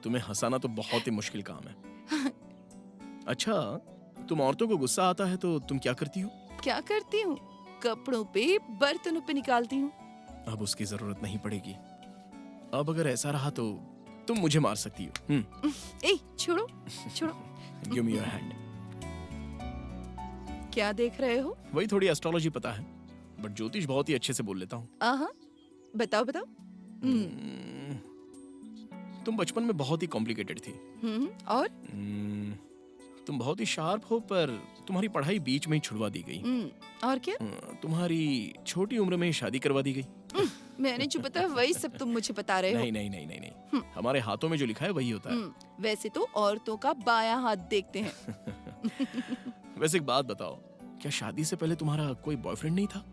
तुम्हें हंसाना तो बहुत ही मुश्किल काम है। अच्छा, तुम औरतों को गुस्सा आता है तो तुम क्या करती हो? क्या करती हूँ? कपड़ों पे, बर्तनों पे निकालती हूँ। अब उसकी जरूरत नहीं पड़ेगी। अब अगर ऐसा रहा तो तुम मुझे मार सकती हो। ए, छोड़ो छोड़ो। Give me your hand. क्या देख रहे हो? वही थोड़ी एस्ट्रोलॉजी पता है, बट ज्योतिष बहुत ही अच्छे से बोल लेता हूँ। आहा, बताओ बताओ। तुम बचपन में बहुत ही कॉम्प्लिकेटेड थी। और? तुम बहुत ही शार्प हो, पर तुम्हारी पढ़ाई बीच में ही छुड़वा दी गई। और क्या? तुम्हारी छोटी उम्र में ही शादी करवा दी गई। मैंने जो बताया वही सब तुम मुझे बता रहे हो। नहीं नहीं नहीं नहीं नहीं, हमारे हाथों में जो लिखा है वही होता है। वैसे तो औरतों का बायां हाथ देखते हैं। वैसे एक बात बताओ, क्या शादी से पहले तुम्हारा कोई बॉयफ्रेंड नहीं था?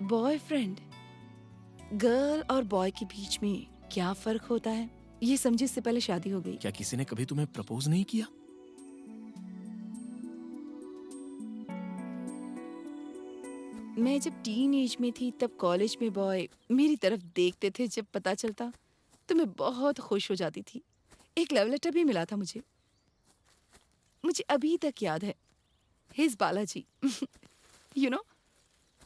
बॉयफ्रेंड, गर्ल और बॉय के बीच में क्या फर्क होता है ये समझे इससे पहले शादी हो गई। क्या किसी ने कभी तुम्हें प्रपोज नहीं किया? मैं जब टीन एज में थी तब कॉलेज में बॉय मेरी तरफ देखते थे, जब पता चलता तो मैं बहुत खुश हो जाती थी। एक लव लेटर भी मिला था मुझे अभी तक याद है। हिज बालाजी यू नो,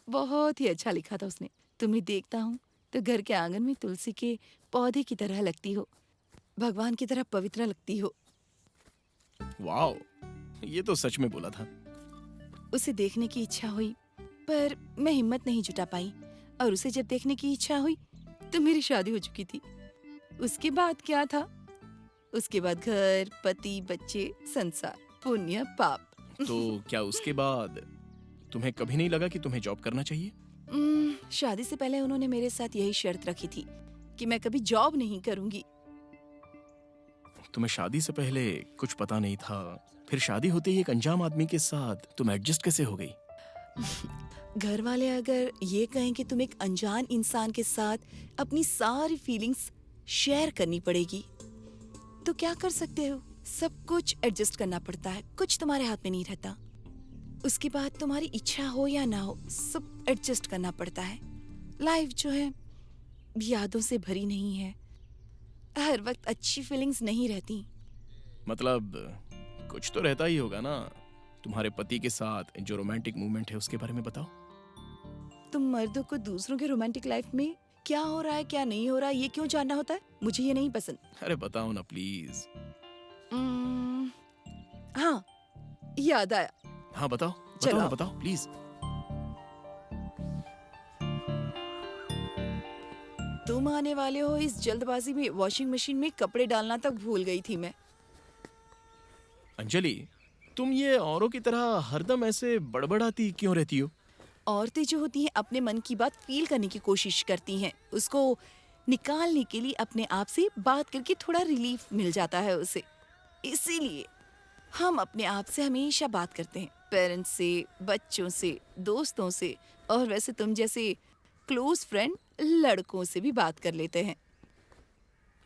बहुत ही अच्छा लिखा था उसने। तुम्हें देखता हूँ तो घर के आंगन में तुलसी के पौधे की तरह लगती हो, भगवान की तरह पवित्र लगती हो। वाओ, ये तो सच में बोला था। उसे देखने की इच्छा हुई पर मैं हिम्मत नहीं जुटा पाई, और उसे जब देखने की इच्छा हुई तो मेरी शादी हो चुकी थी। उसके बाद क्या था? उसके बाद घर, पति, बच्चे, संसार, पुण्य, पाप। तो क्या उसके बाद तुम्हें कभी नहीं लगा कि तुम्हें जॉब करना चाहिए? शादी से पहले उन्होंने मेरे साथ यही शर्त रखी थी कि मैं कभी जॉब नहीं करूंगी। तुम्हें शादी से पहले कुछ पता नहीं था, फिर शादी होते ही एक अनजान आदमी के साथ तुम एडजस्ट कैसे हो गई? घर वाले अगर ये कहें कि तुम एक अनजान इंसान के साथ अपनी सारी फीलिंग्स शेयर करनी पड़ेगी तो क्या कर सकते हो? सब कुछ एडजस्ट करना पड़ता है, कुछ तुम्हारे हाथ में नहीं रहता। उसके बाद तुम्हारी इच्छा हो या ना हो, सब एडजस्ट करना पड़ता है। लाइफ जो है यादों से भरी नहीं है, हर वक्त अच्छी फीलिंग्स नहीं रहती। मतलब कुछ तो रहता ही होगा ना। तुम्हारे पति के साथ जो रोमांटिक मूवमेंट है उसके बारे में बताओ। तुम मर्दों को दूसरों के रोमांटिक लाइफ में क्या हो रहा है क्या नहीं हो रहा है ये क्यों जानना होता है? मुझे ये नहीं पसंद। अरे बताओ ना प्लीज। हाँ, याद आया। हाँ बताओ, चलो। बताओ ना, बताओ प्लीज। तुम आने वाले हो इस जल्दबाजी में वॉशिंग मशीन में कपड़े डालना तक भूल गई थी मैं। अंजलि, तुम ये औरों की तरह हरदम ऐसे बड़बड़ाती क्यों रहती हो? औरतें जो होती हैं अपने मन की बात फील करने की कोशिश करती हैं, उसको निकालने के लिए अपने आप से बात करके थोड़ा रिलीफ मिल जाता है उसे। इसीलिए हम अपने आप से हमेशा बात करते हैं, पेरेंट्स से, बच्चों से, दोस्तों से, और वैसे तुम जैसे क्लोज फ्रेंड लड़कों से भी बात कर लेते हैं।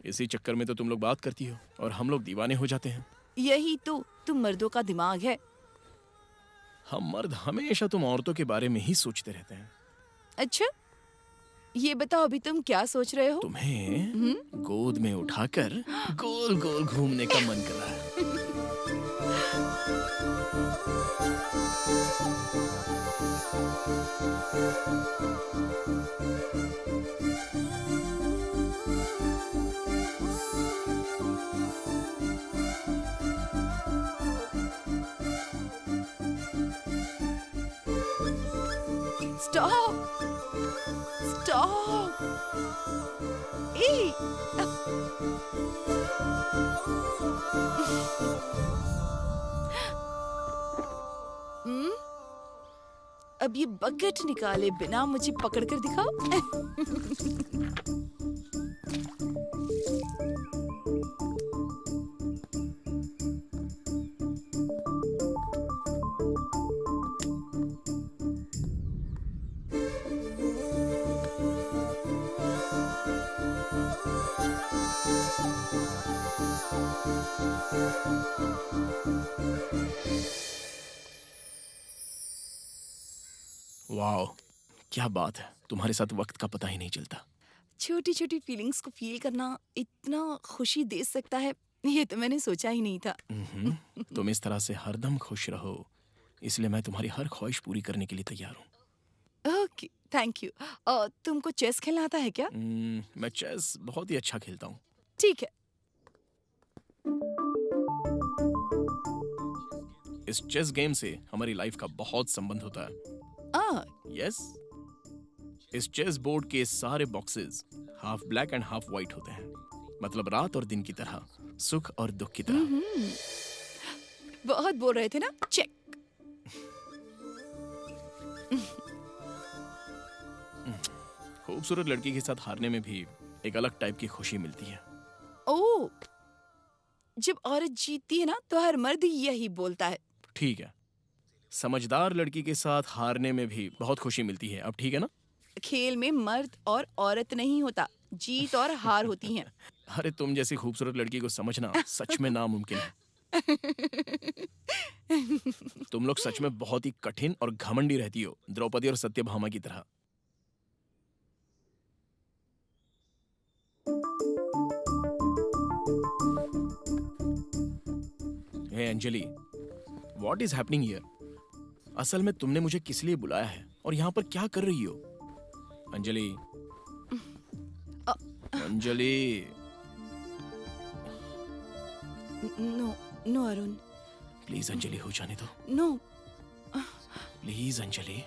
इसी चक्कर में तो तुम लोग बात करती हो और हम लोग दीवाने हो जाते हैं। यही तो तुम मर्दों का दिमाग है। हम मर्द हमेशा तुम औरतों के बारे में ही सोचते रहते हैं। अच्छा, ये बताओ अभी तुम क्या सोच रहे हो? तुम्हें गोद में उठाकर गोल गोल घूमने का मन कर रहा है। Stop, stop. ए, अब ये बकेट निकाले बिना मुझे पकड़ कर दिखाओ। वाओ, क्या बात है, तुम्हारे साथ वक्त का पता ही नहीं चलता। छोटी छोटी फीलिंग्स को फील करना इतना खुशी दे सकता है, ये तो मैंने सोचा ही नहीं था। तुम इस तरह से हरदम खुश रहो, इसलिए मैं तुम्हारी हर ख्वाहिश पूरी करने के लिए तैयार हूँ। Okay, thank you. और तुमको चेस खेलना आता है क्या? मैं चेस बहुत ही अच्छा खेलता हूँ। ठीक है। इस चेस गेम से हमारी लाइफ का बहुत संबंध होता है। यस, इस चेस बोर्ड के सारे boxes half black and half white होते हैं, मतलब रात और दिन की तरह, सुख और दुख की तरह। बहुत बोल रहे थे ना, चेक। खूबसूरत लड़की के साथ हारने में भी एक अलग टाइप की खुशी मिलती है। ओ, जब औरत जीतती है ना तो हर मर्द यही बोलता है। ठीक है, समझदार लड़की के साथ हारने में भी बहुत खुशी मिलती है। अब ठीक है ना? खेल में मर्द और औरत नहीं होता, जीत और हार होती हैं। अरे तुम जैसी खूबसूरत लड़की को समझना सच में नामुमकिन है। तुम लोग सच में बहुत ही कठिन और घमंडी रहती हो, द्रौपदी और सत्यभामा की तरह। Hey Anjali, what is happening here? असल में तुमने मुझे किस लिए बुलाया है और यहाँ पर क्या कर रही हो? Anjali, Anjali, no no Arun, please Anjali, हो जाने दो। नो। प्लीज अंजलि।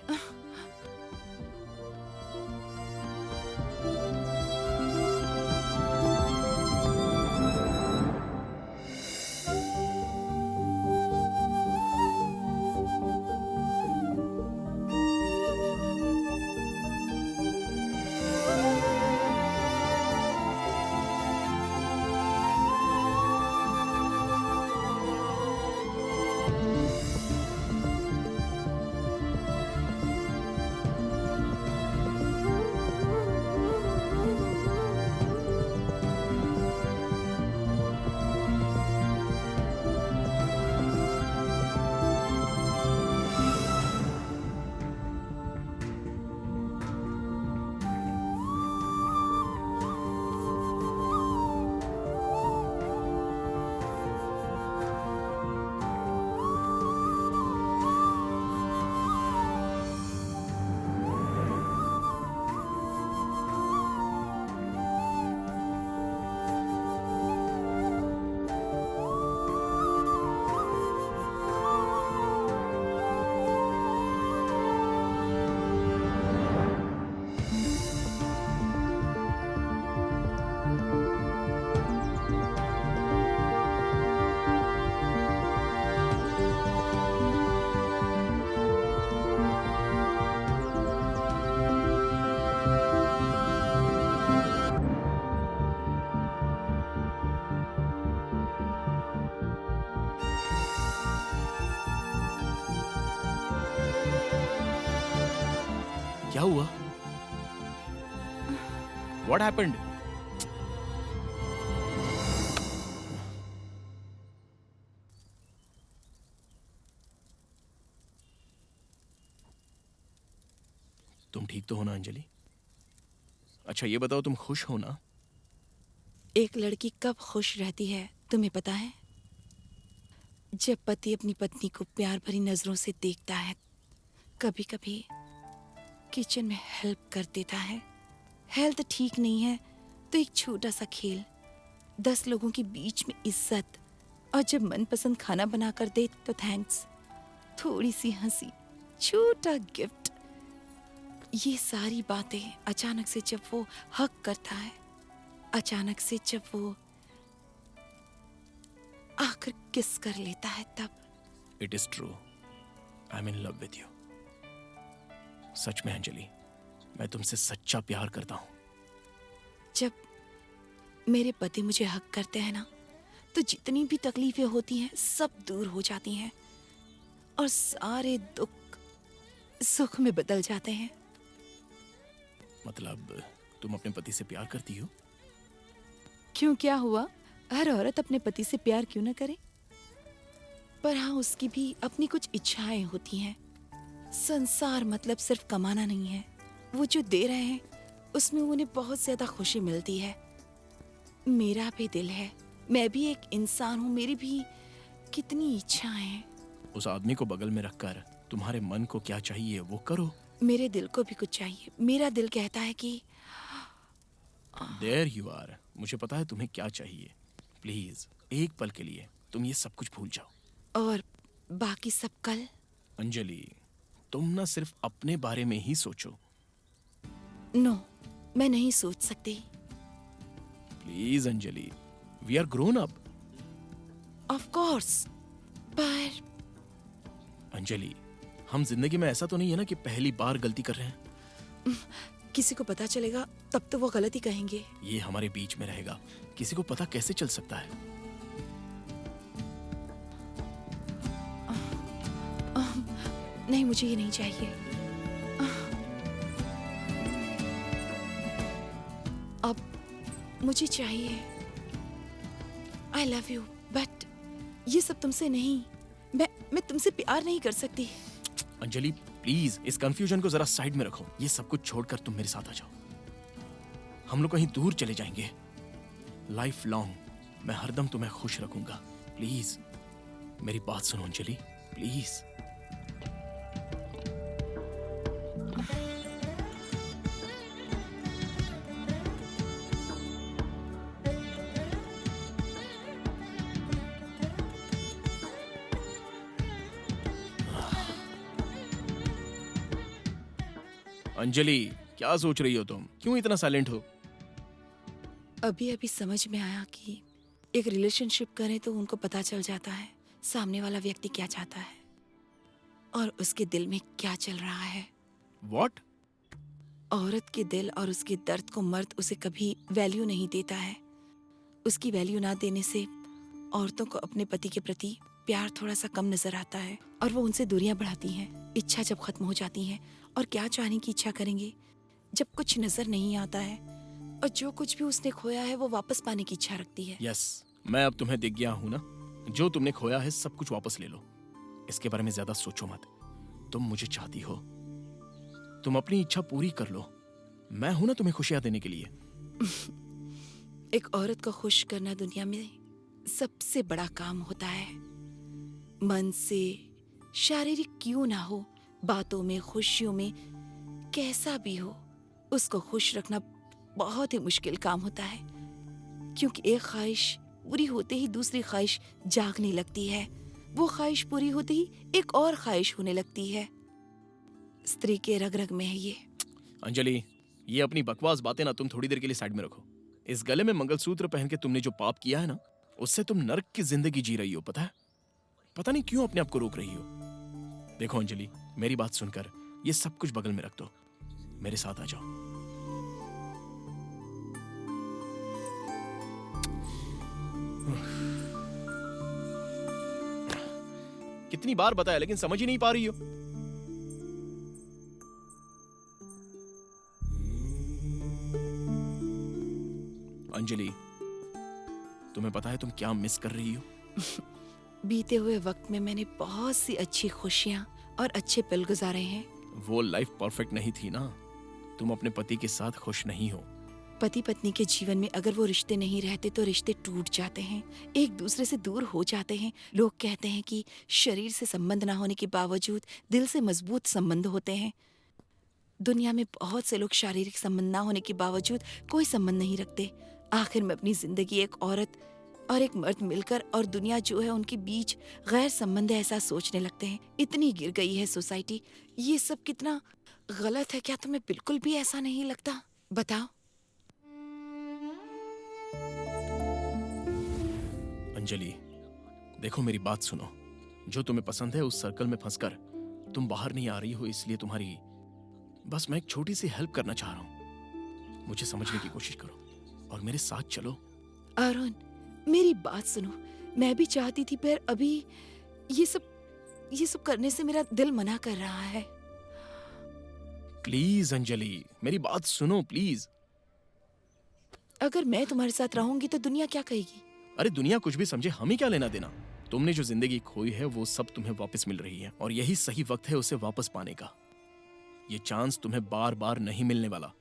क्या हुआ? What happened? तुम ठीक तो हो ना अंजलि? अच्छा ये बताओ, तुम खुश हो ना? एक लड़की कब खुश रहती है तुम्हें पता है? जब पति अपनी पत्नी को प्यार भरी नजरों से देखता है, कभी कभी किचन में हेल्प कर देता है। हेल्थ ठीक नहीं है तो एक छोटा सा खेल, 10 लोगों के बीच में इज्जत, और जब मनपसंद खाना बना कर दे तो थैंक्स, थोड़ी सी हंसी, छोटा गिफ्ट। ये सारी बातें अचानक से जब वो हक करता है, अचानक से जब वो आकर किस कर लेता है, तब। It is true, I am in love with you. सच में अंजलि, मैं तुमसे सच्चा प्यार करता हूं। जब मेरे पति मुझे हक करते हैं ना, तो जितनी भी तकलीफें होती हैं सब दूर हो जाती हैं और सारे दुख सुख में बदल जाते हैं। मतलब तुम अपने पति से प्यार करती हो? क्यों, क्या हुआ? हर औरत अपने पति से प्यार क्यों ना करे? पर हाँ, उसकी भी अपनी कुछ इच्छाएं होती हैं। संसार मतलब सिर्फ कमाना नहीं है। वो जो दे रहे हैं उसमें उन्हें बहुत ज्यादा खुशी मिलती है। मेरा भी दिल है, मैं भी एक इंसान हूँ, मेरी भी कितनी इच्छाएं हैं। उस आदमी को बगल में रखकर तुम्हारे मन को क्या चाहिए वो करो। मेरे दिल को भी कुछ चाहिए। मेरा दिल कहता है कि देयर यू आर। मुझे पता है तुम्हें क्या चाहिए। प्लीज एक पल के लिए तुम ये सब कुछ भूल जाओ। और बाकी सब कल। अंजलि, तुम ना सिर्फ अपने बारे में ही सोचो। नो, मैं नहीं सोच सकती। Please Anjali, we are grown up. Of course, पर अंजलि, हम जिंदगी में ऐसा तो नहीं है ना कि पहली बार गलती कर रहे हैं। किसी को पता चलेगा तब तो वो गलत ही कहेंगे। ये हमारे बीच में रहेगा, किसी को पता कैसे चल सकता है? नहीं, मुझे ये नहीं चाहिए। अब मुझे चाहिए। आई लव यू, बट ये सब तुमसे नहीं। मैं तुमसे प्यार नहीं कर सकती। अंजलि प्लीज, इस कंफ्यूजन को जरा साइड में रखो। ये सब कुछ छोड़कर तुम मेरे साथ आ जाओ। हम लोग कहीं दूर चले जाएंगे। लाइफ लॉन्ग मैं हरदम तुम्हें खुश रखूंगा। प्लीज मेरी बात सुनो अंजलि, प्लीज। अंजलि क्या सोच रही हो तुम? क्यों इतना साइलेंट हो? अभी अभी समझ में आया कि एक रिलेशनशिप करें तो उनको पता चल जाता है सामने वाला व्यक्ति क्या चाहता है और उसके दिल में क्या चल रहा है। What? औरत के दिल और उसके दर्द को मर्द उसे कभी वैल्यू नहीं देता है। उसकी वैल्यू ना देने से औरतों को अपने पति के प्रति प्यार थोड़ा सा कम नजर आता है और वो उनसे दूरियां बढ़ाती हैं। इच्छा जब खत्म हो जाती है और क्या चाहने की इच्छा करेंगे जब कुछ नजर नहीं आता है और जो कुछ भी उसने खोया है वो वापस पाने की इच्छा रखती है। यस, मैं अब तुम्हें दिख गया हूं ना। जो तुमने खोया है सब कुछ वापस ले लो। इसके बारे में ज्यादा सोचो मत। तुम मुझे चाहती हो, तुम अपनी इच्छा पूरी कर लो। मैं हूं ना तुम्हें खुशियां देने के लिए। एक औरत को खुश करना दुनिया में सबसे बड़ा काम होता है। मन से, शारीरिक क्यों ना हो, बातों में, खुशियों में, कैसा भी हो, उसको खुश रखना बहुत ही मुश्किल काम होता है। क्योंकि एक ख्वाहिश पूरी होते ही दूसरी ख्वाहिश जागने लगती है। वो ख्वाहिश पूरी होते ही एक और ख्वाहिश होने लगती है। स्त्री के रग रग में है ये। अंजलि, ये अपनी बकवास बातें ना तुम थोड़ी देर के लिए साइड में रखो। इस गले में मंगलसूत्र पहन के तुमने जो पाप किया है ना, उससे तुम नर्क की जिंदगी जी रही हो। पता है? पता नहीं क्यों अपने आप को रोक रही हो। देखो अंजलि, मेरी बात सुनकर ये सब कुछ बगल में रख दो। मेरे साथ आ जाओ। कितनी बार बताया लेकिन समझ ही नहीं पा रही हो। अंजलि, तुम्हें पता है तुम क्या मिस कर रही हो? बीते हुए वक्त में मैंने बहुत सी अच्छी खुशियां और अच्छे पल गुजारे हैं। वो लाइफ परफेक्ट नहीं थी ना। तुम अपने पति के साथ खुश नहीं हो। पति पत्नी के जीवन में अगर वो रिश्ते नहीं रहते तो रिश्ते टूट जाते हैं, एक दूसरे से दूर हो जाते हैं। लोग कहते हैं कि शरीर से संबंध ना होने के बावजूद दिल से मजबूत संबंध होते हैं। दुनिया में बहुत से लोग शारीरिक संबंध ना होने के बावजूद कोई संबंध नहीं रखते। आखिर में अपनी जिंदगी एक औरत और एक मर्द मिलकर और दुनिया जो है उनके बीच गैर संबंध ऐसा सोचने लगते हैं। इतनी गिर गई है सोसाइटी। ये सब कितना गलत है। क्या तुम्हें बिल्कुल भी ऐसा नहीं लगता? बताओ। अंजलि, देखो मेरी बात सुनो। जो तुम्हें पसंद है उस सर्कल में फंसकर तुम बाहर नहीं आ रही हो, इसलिए तुम्हारी बस मैं एक छोटी सी हेल्प करना चाह रहा हूँ। मुझे समझने की कोशिश करो और मेरे साथ चलो। अरुण, मेरी बात सुनो। मैं भी चाहती थी पर अभी ये सब करने से मेरा दिल मना कर रहा है। प्लीज अंजलि, मेरी बात सुनो प्लीज। अगर मैं तुम्हारे साथ रहूंगी तो दुनिया क्या कहेगी? अरे दुनिया कुछ भी समझे, हमें क्या लेना देना। तुमने जो जिंदगी खोई है वो सब तुम्हें वापस मिल रही है और यही सही वक्त है उसे वापस पाने का। ये चांस तुम्हें बार बार नहीं मिलने वाला।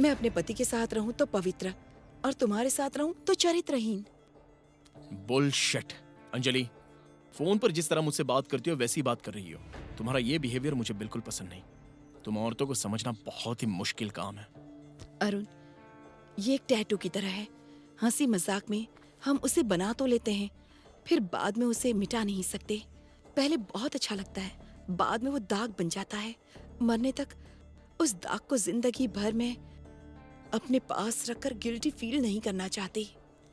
मैं अपने पति के साथ रहूं तो पवित्र और तुम्हारे साथ रहूं तो चरित्रहीन। बुलशिट। अंजलि, फोन पर जिस तरह मुझसे बात करती हो वैसी बात कर रही हो। तुम्हारा ये बिहेवियर मुझे बिल्कुल पसंद नहीं। तुम औरतों को समझना बहुत ही मुश्किल काम है। अरुण, ये एक टैटू की तरह है। हंसी मजाक में हम उसे बना तो लेते हैं, फिर बाद में उसे मिटा नहीं सकते। पहले बहुत अच्छा लगता है, बाद में वो दाग बन जाता है। मरने तक उस दाग को जिंदगी भर में अपने पास रखकर गिल्टी फील नहीं करना चाहती।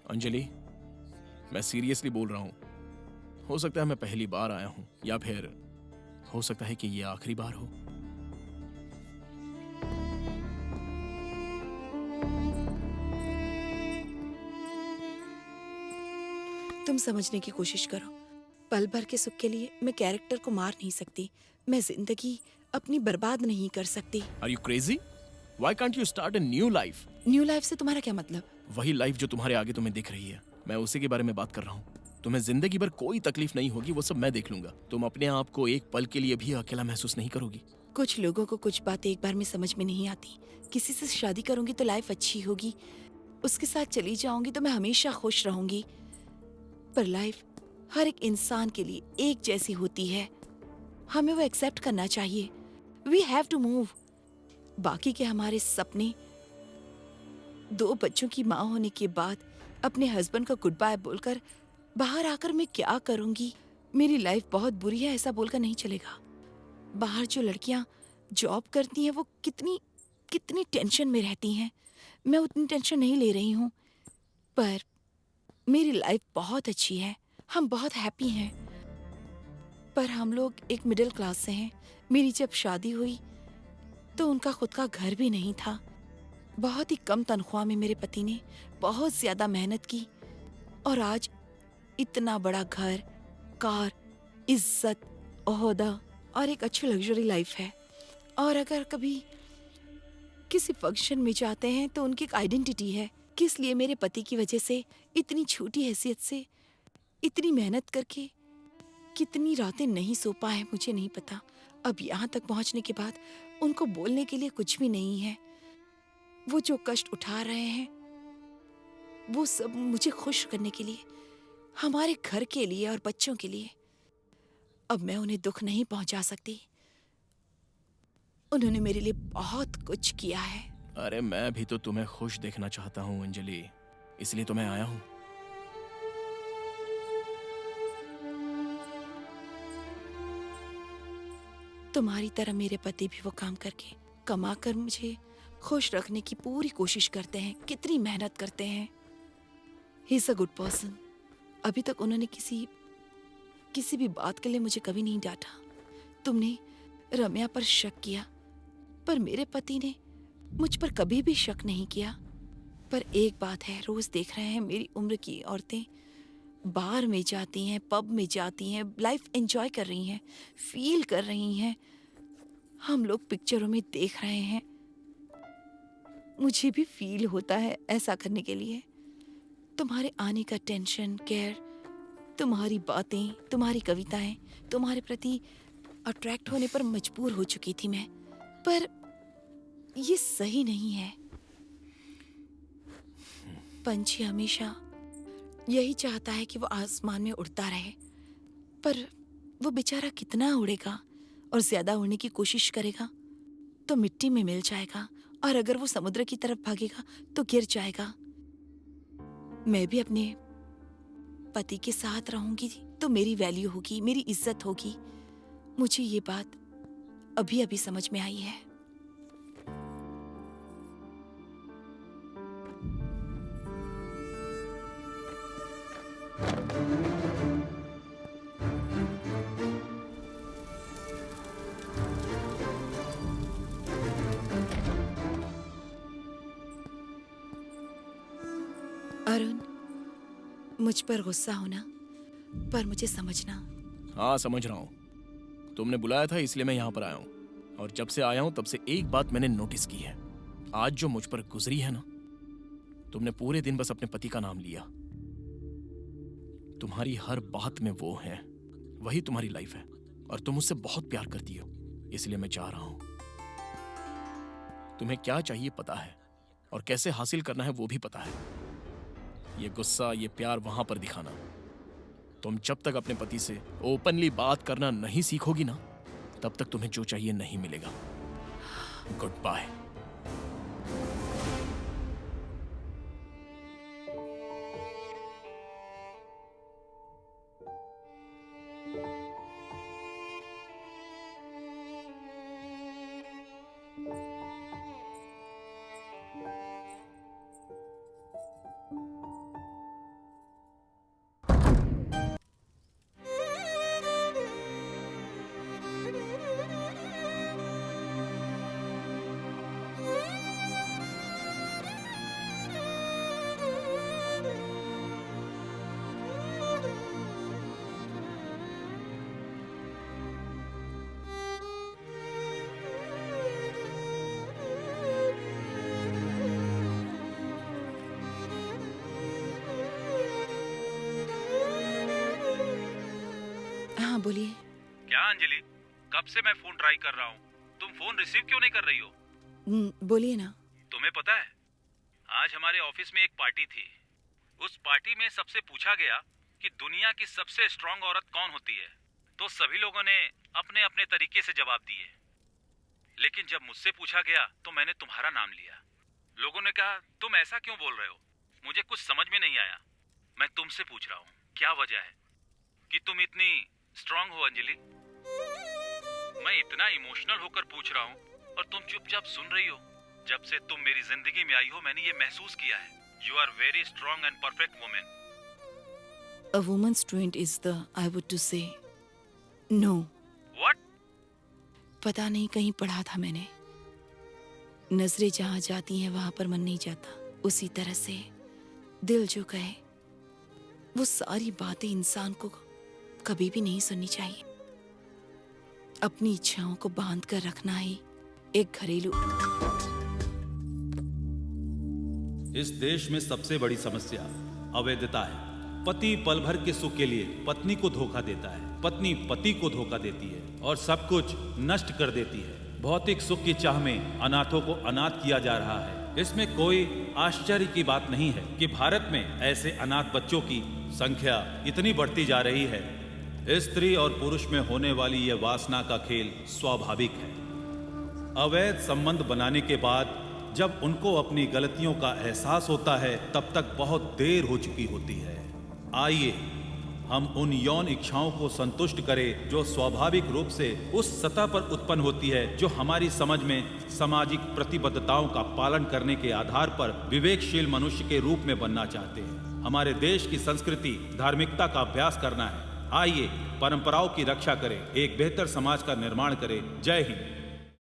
अंजलि, मैं सीरियसली बोल रहा हूँ। हो सकता है मैं पहली बार आया हूँ या फिर हो सकता है कि ये आखिरी बार हो। तुम समझने की कोशिश करो। पल भर के सुख के लिए मैं कैरेक्टर को मार नहीं सकती। मैं जिंदगी अपनी बर्बाद नहीं कर सकती। Are you crazy? Why can't you start a new life? New life से तुम्हारा क्या मतलब? वही लाइफ जो तुम्हारे आगे तुम्हें दिख रही है, मैं उसी के बारे में बात कर रहा हूँ। तुम्हें जिंदगी भर कोई तकलीफ नहीं होगी, वो सब मैं देख लूंगा। तुम अपने आप को एक पल के लिए भी अकेला महसूस नहीं करोगी। कुछ लोगों को कुछ बातें एक बार में समझ में नहीं आती। किसी से शादी करूंगी तो लाइफ अच्छी होगी, उसके साथ चली जाऊंगी तो मैं हमेशा खुश रहूंगी। पर लाइफ हर एक इंसान के लिए एक जैसी होती है, हमें वो एक्सेप्ट करना चाहिए। We have to move. बाकी के हमारे सपने, 2 बच्चों की माँ होने के बाद अपने हस्बैंड का गुड बाय बोलकर बाहर आकर मैं क्या करूंगी? मेरी लाइफ बहुत बुरी है ऐसा बोलकर नहीं चलेगा। बाहर जो लड़कियां जॉब करती हैं वो कितनी टेंशन में रहती हैं। मैं उतनी टेंशन नहीं ले रही हूँ, पर मेरी लाइफ बहुत अच्छी है, हम बहुत हैप्पी हैं। पर हम लोग एक मिडिल क्लास से हैं। मेरी जब शादी हुई तो उनका खुद का घर भी नहीं था। बहुत ही कम तनख्वाह में मेरे पति ने बहुत ज्यादा मेहनत की और आज इतना बड़ा घर, कार, इज्जत, ओहदा और एक अच्छी लग्जरी लाइफ है। और अगर कभी किसी फंक्शन में जाते हैं तो उनकी एक आइडेंटिटी है। किस लिए मेरे पति की वजह से इतनी छोटी हैसियत से इतनी मेहनत करके कितनी रातें नहीं सो पाए मुझे नहीं पता। अब यहाँ तक पहुँचने के बाद उनको बोलने के लिए कुछ भी नहीं है। वो जो कष्ट उठा रहे हैं वो सब मुझे खुश करने के लिए, हमारे घर के लिए और बच्चों के लिए। अब मैं उन्हें दुख नहीं पहुंचा सकती। उन्होंने मेरे लिए बहुत कुछ किया है। अरे मैं भी तो तुम्हें खुश देखना चाहता हूँ अंजलि, इसलिए तो मैं आया हूँ। तुम्हारी तरह मेरे पति भी वो काम करके कमा कर मुझे खुश रखने की पूरी कोशिश करते हैं। कितनी मेहनत करते हैं। He is a good person. अभी तक उन्होंने किसी भी बात के लिए मुझे कभी नहीं डांटा। तुमने रम्या पर शक किया, पर मेरे पति ने मुझ पर कभी भी शक नहीं किया। पर एक बात है, रोज देख रहे हैं मेरी उम्र की औरतें बार में जाती हैं, पब में जाती हैं, लाइफ एंजॉय कर रही हैं, फील कर रही हैं। हम लोग पिक्चरों में देख रहे हैं। मुझे भी फील होता है ऐसा करने के लिए। तुम्हारे आने का टेंशन, केयर, तुम्हारी बातें, तुम्हारी कविताएं, तुम्हारे प्रति अट्रैक्ट होने पर मजबूर हो चुकी थी मैं। पर ये सही नहीं है। पंछी हमेशा यही चाहता है कि वो आसमान में उड़ता रहे, पर वो बेचारा कितना उड़ेगा और ज्यादा उड़ने की कोशिश करेगा तो मिट्टी में मिल जाएगा, और अगर वो समुद्र की तरफ भागेगा तो गिर जाएगा। मैं भी अपने पति के साथ रहूंगी तो मेरी वैल्यू होगी, मेरी इज्जत होगी। मुझे ये बात अभी अभी समझ में आई है। अरुण, मुझ पर गुस्सा होना, पर मुझे समझना। हाँ समझ रहा हूँ। तुमने बुलाया था इसलिए मैं यहाँ पर आया हूँ, और जब से आया हूँ तब से एक बात मैंने नोटिस की है। आज जो मुझ पर गुजरी है ना, तुमने पूरे दिन बस अपने पति का नाम लिया। तुम्हारी हर बात में वो है, वही तुम्हारी लाइफ है, और तुम उससे बहुत प्यार करती हो। इसलिए मैं चाह रहा हूं, तुम्हें क्या चाहिए पता है, और कैसे हासिल करना है वो भी पता है। ये गुस्सा, ये प्यार वहां पर दिखाना, तुम जब तक अपने पति से ओपनली बात करना नहीं सीखोगी ना, तब तक तुम्हें जो चाहिए नहीं मिलेगा। Goodbye. बोलिए। क्या अंजलि, कब से मैं फोन ट्राई कर रहा हूँ, तुम फोन रिसीव क्यों नहीं कर रही हो? बोलिए ना। तुम्हें पता है, आज हमारे ऑफिस में एक पार्टी थी। उस पार्टी में सबसे पूछा गया कि दुनिया की सबसे स्ट्रांग औरत कौन होती है, तो सभी लोगों ने अपने अपने तरीके से जवाब दिए। लेकिन जब मुझसे पूछा गया तो मैंने तुम्हारा नाम लिया। लोगों ने कहा तुम ऐसा क्यों बोल रहे हो? मुझे कुछ समझ में नहीं आया। मैं तुमसे पूछ रहा हूँ, क्या वजह है कि तुम इतनी स्ट्रांग हो अंजलि? मैं इतना इमोशनल होकर पूछ रहा हूँ और तुम चुपचाप सुन रही हो। जब से तुम मेरी जिंदगी में आई हो, मैंने ये महसूस किया है, you are very strong and perfect women. A woman's strength is the, I would to say, no. What? पता नहीं, कहीं पढ़ा था मैंने, नजरें जहाँ जाती हैं वहां पर मन नहीं जाता। उसी तरह से दिल जो कहे वो सारी बातें इंसान को कभी भी नहीं सुननी चाहिए। अपनी इच्छाओं को बांध कर रखना ही एक घरेलू। इस देश में सबसे बड़ी समस्या अवैधता है। पति पल भर के सुख के लिए पत्नी को धोखा देता है, पत्नी पति को धोखा देती है और सब कुछ नष्ट कर देती है। भौतिक सुख की चाह में अनाथों को अनाथ किया जा रहा है। इसमें कोई आश्चर्य की बात नहीं है कि भारत में ऐसे अनाथ बच्चों की संख्या इतनी बढ़ती जा रही है। स्त्री और पुरुष में होने वाली यह वासना का खेल स्वाभाविक है। अवैध संबंध बनाने के बाद जब उनको अपनी गलतियों का एहसास होता है, तब तक बहुत देर हो चुकी होती है। आइए हम उन यौन इच्छाओं को संतुष्ट करें जो स्वाभाविक रूप से उस सतह पर उत्पन्न होती है जो हमारी समझ में सामाजिक प्रतिबद्धताओं का पालन करने के आधार पर विवेकशील मनुष्य के रूप में बनना चाहते हैं। हमारे देश की संस्कृति धार्मिकता का अभ्यास करना है। आइए परंपराओं की रक्षा करें, एक बेहतर समाज का निर्माण करें। जय हिंद।